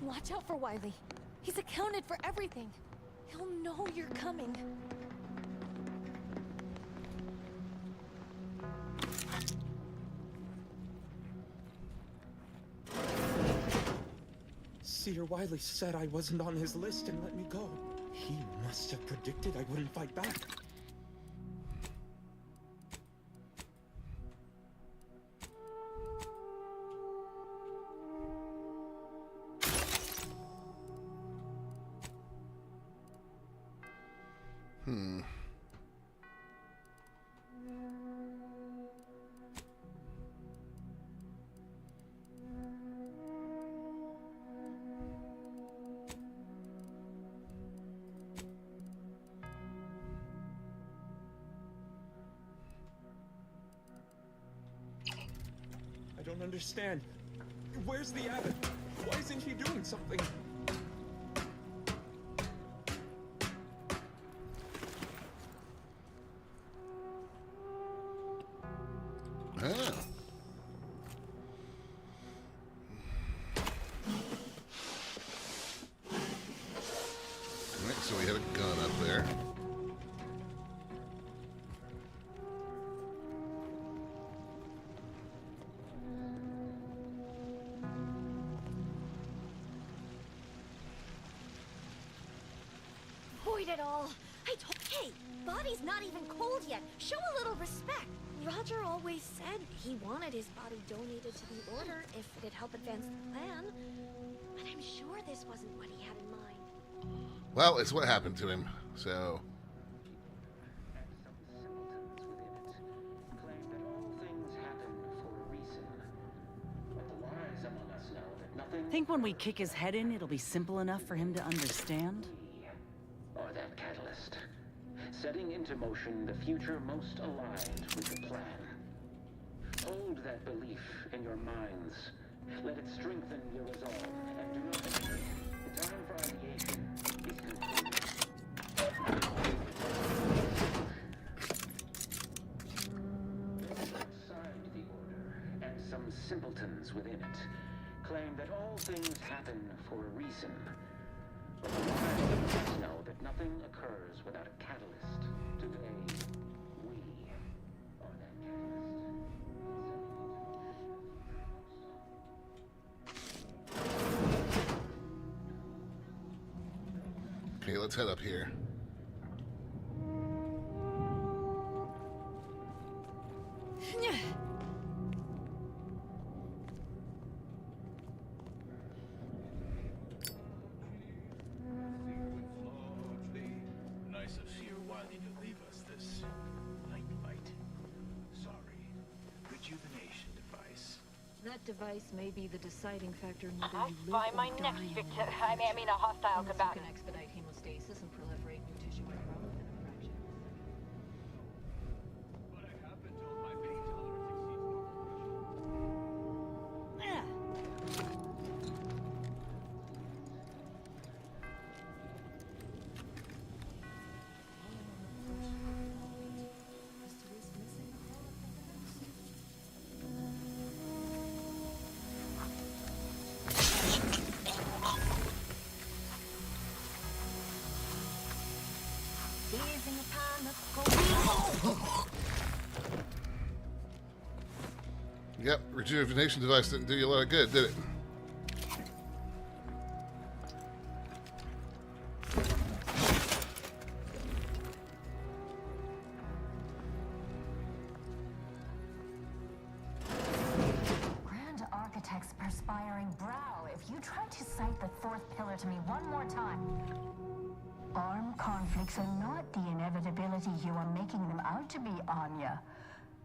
Watch out for Wiley. He's accounted for everything. He'll know you're coming. Seer Wiley said I wasn't on his list and let me go. He must have predicted I wouldn't fight back. I don't understand. Where's the Abbot? Why isn't he doing something? Alright, so we had a gun up there. destroyed it all. Hey, body's not even cold yet. Show a little respect. Roger always said he wanted his body donated to the Order if it'd help advance the plan. But I'm sure this wasn't what he had in mind. Well, it's what happened to him, so... Think when we kick his head in, it'll be simple enough for him to understand? Or that catalyst, setting into motion the future most aligned with the plan. Hold that belief in your minds. Let it strengthen your resolve, and do not hesitate. The time for ideation is concluded. Outside the Order, and some simpletons within it, claim that all things happen for a reason. But the wise must know that nothing occurs without a catalyst. Today, we are that catalyst. Okay, let's head up here. Nice of Sir Wiley to leave us this light. Sorry. Rejuvenation device. That device may be the deciding factor in whether I you live find or my die next in the victim. near I mean future. a hostile Unless combatant. you can expedite hemostasis and proliferate new tissue and grow within a fraction. Yep, rejuvenation device didn't do you a lot of good, did it? Grand Architect's perspiring brow, if you try to cite the fourth pillar to me one more time. Armed conflicts are not the inevitability you are making them out to be, Anya,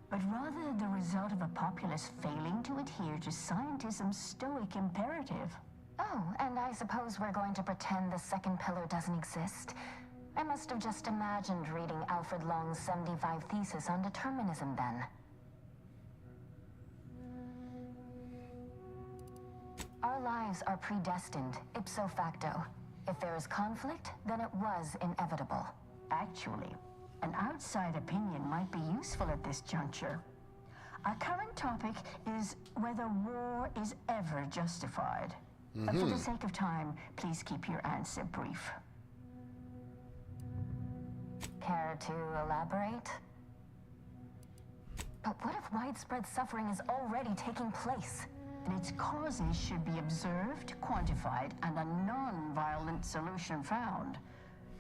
but rather the result of a populace failing to adhere to scientism's stoic imperative. Oh, and I suppose we're going to pretend the second pillar doesn't exist. I must have just imagined reading Alfred Long's 75 thesis on determinism then. Our lives are predestined, ipso facto. If there is conflict, then it was inevitable. Actually, an outside opinion might be useful at this juncture. Our current topic is whether war is ever justified. But for the sake of time, please keep your answer brief. Care to elaborate? But what if widespread suffering is already taking place? And its causes should be observed, quantified, and a non-violent solution found.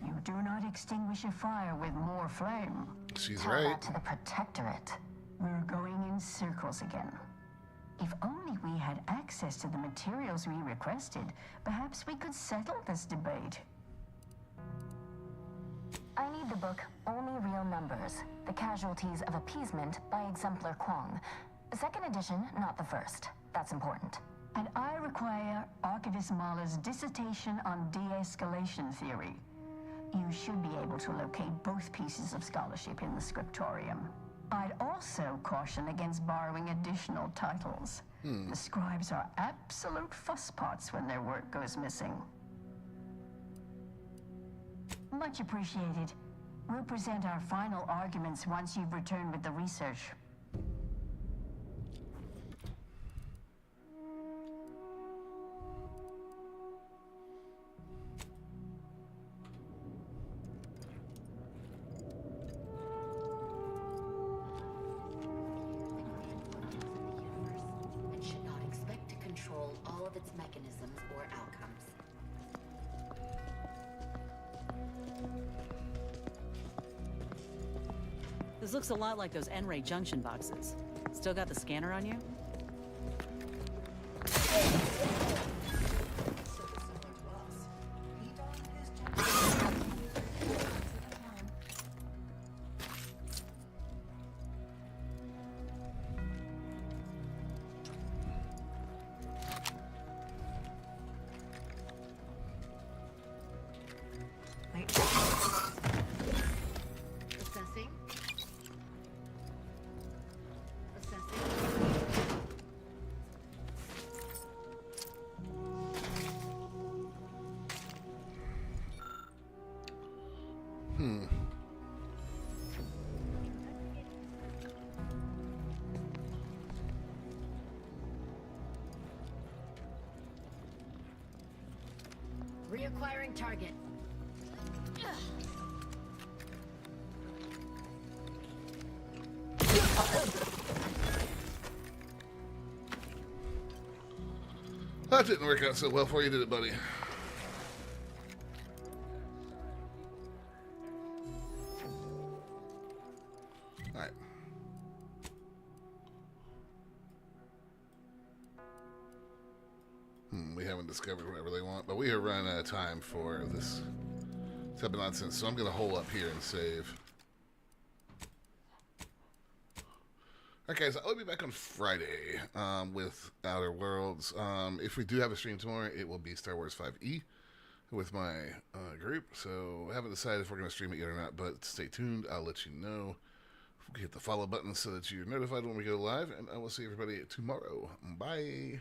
You do not extinguish a fire with more flame. She's Tell right. that to the Protectorate. We're going in circles again. If only we had access to the materials we requested, perhaps we could settle this debate. I need the book Only Real Numbers, The Casualties of Appeasement by Exemplar Kwong. Second edition, not the first. That's important. And I require Archivist Mahler's dissertation on de-escalation theory. You should be able to locate both pieces of scholarship in the scriptorium. I'd also caution against borrowing additional titles. The scribes are absolute fusspots when their work goes missing. Much appreciated. We'll present our final arguments once you've returned with the research. And should not expect to control all of its mechanisms or outcomes. This looks a lot like those N-ray junction boxes. Still got the scanner on you? Assessing. Reacquiring target. That didn't work out so well for you, did it, buddy? Alright. We haven't discovered whatever they want, but we are running out of time for this type of nonsense, so I'm going to hole up here and save. Okay, guys, I'll be back on Friday with Outer Worlds. If we do have a stream tomorrow, it will be Star Wars 5E with my group. So I haven't decided if we're going to stream it yet or not, but stay tuned. I'll let you know. Hit the follow button so that you're notified when we go live, and I will see everybody tomorrow. Bye.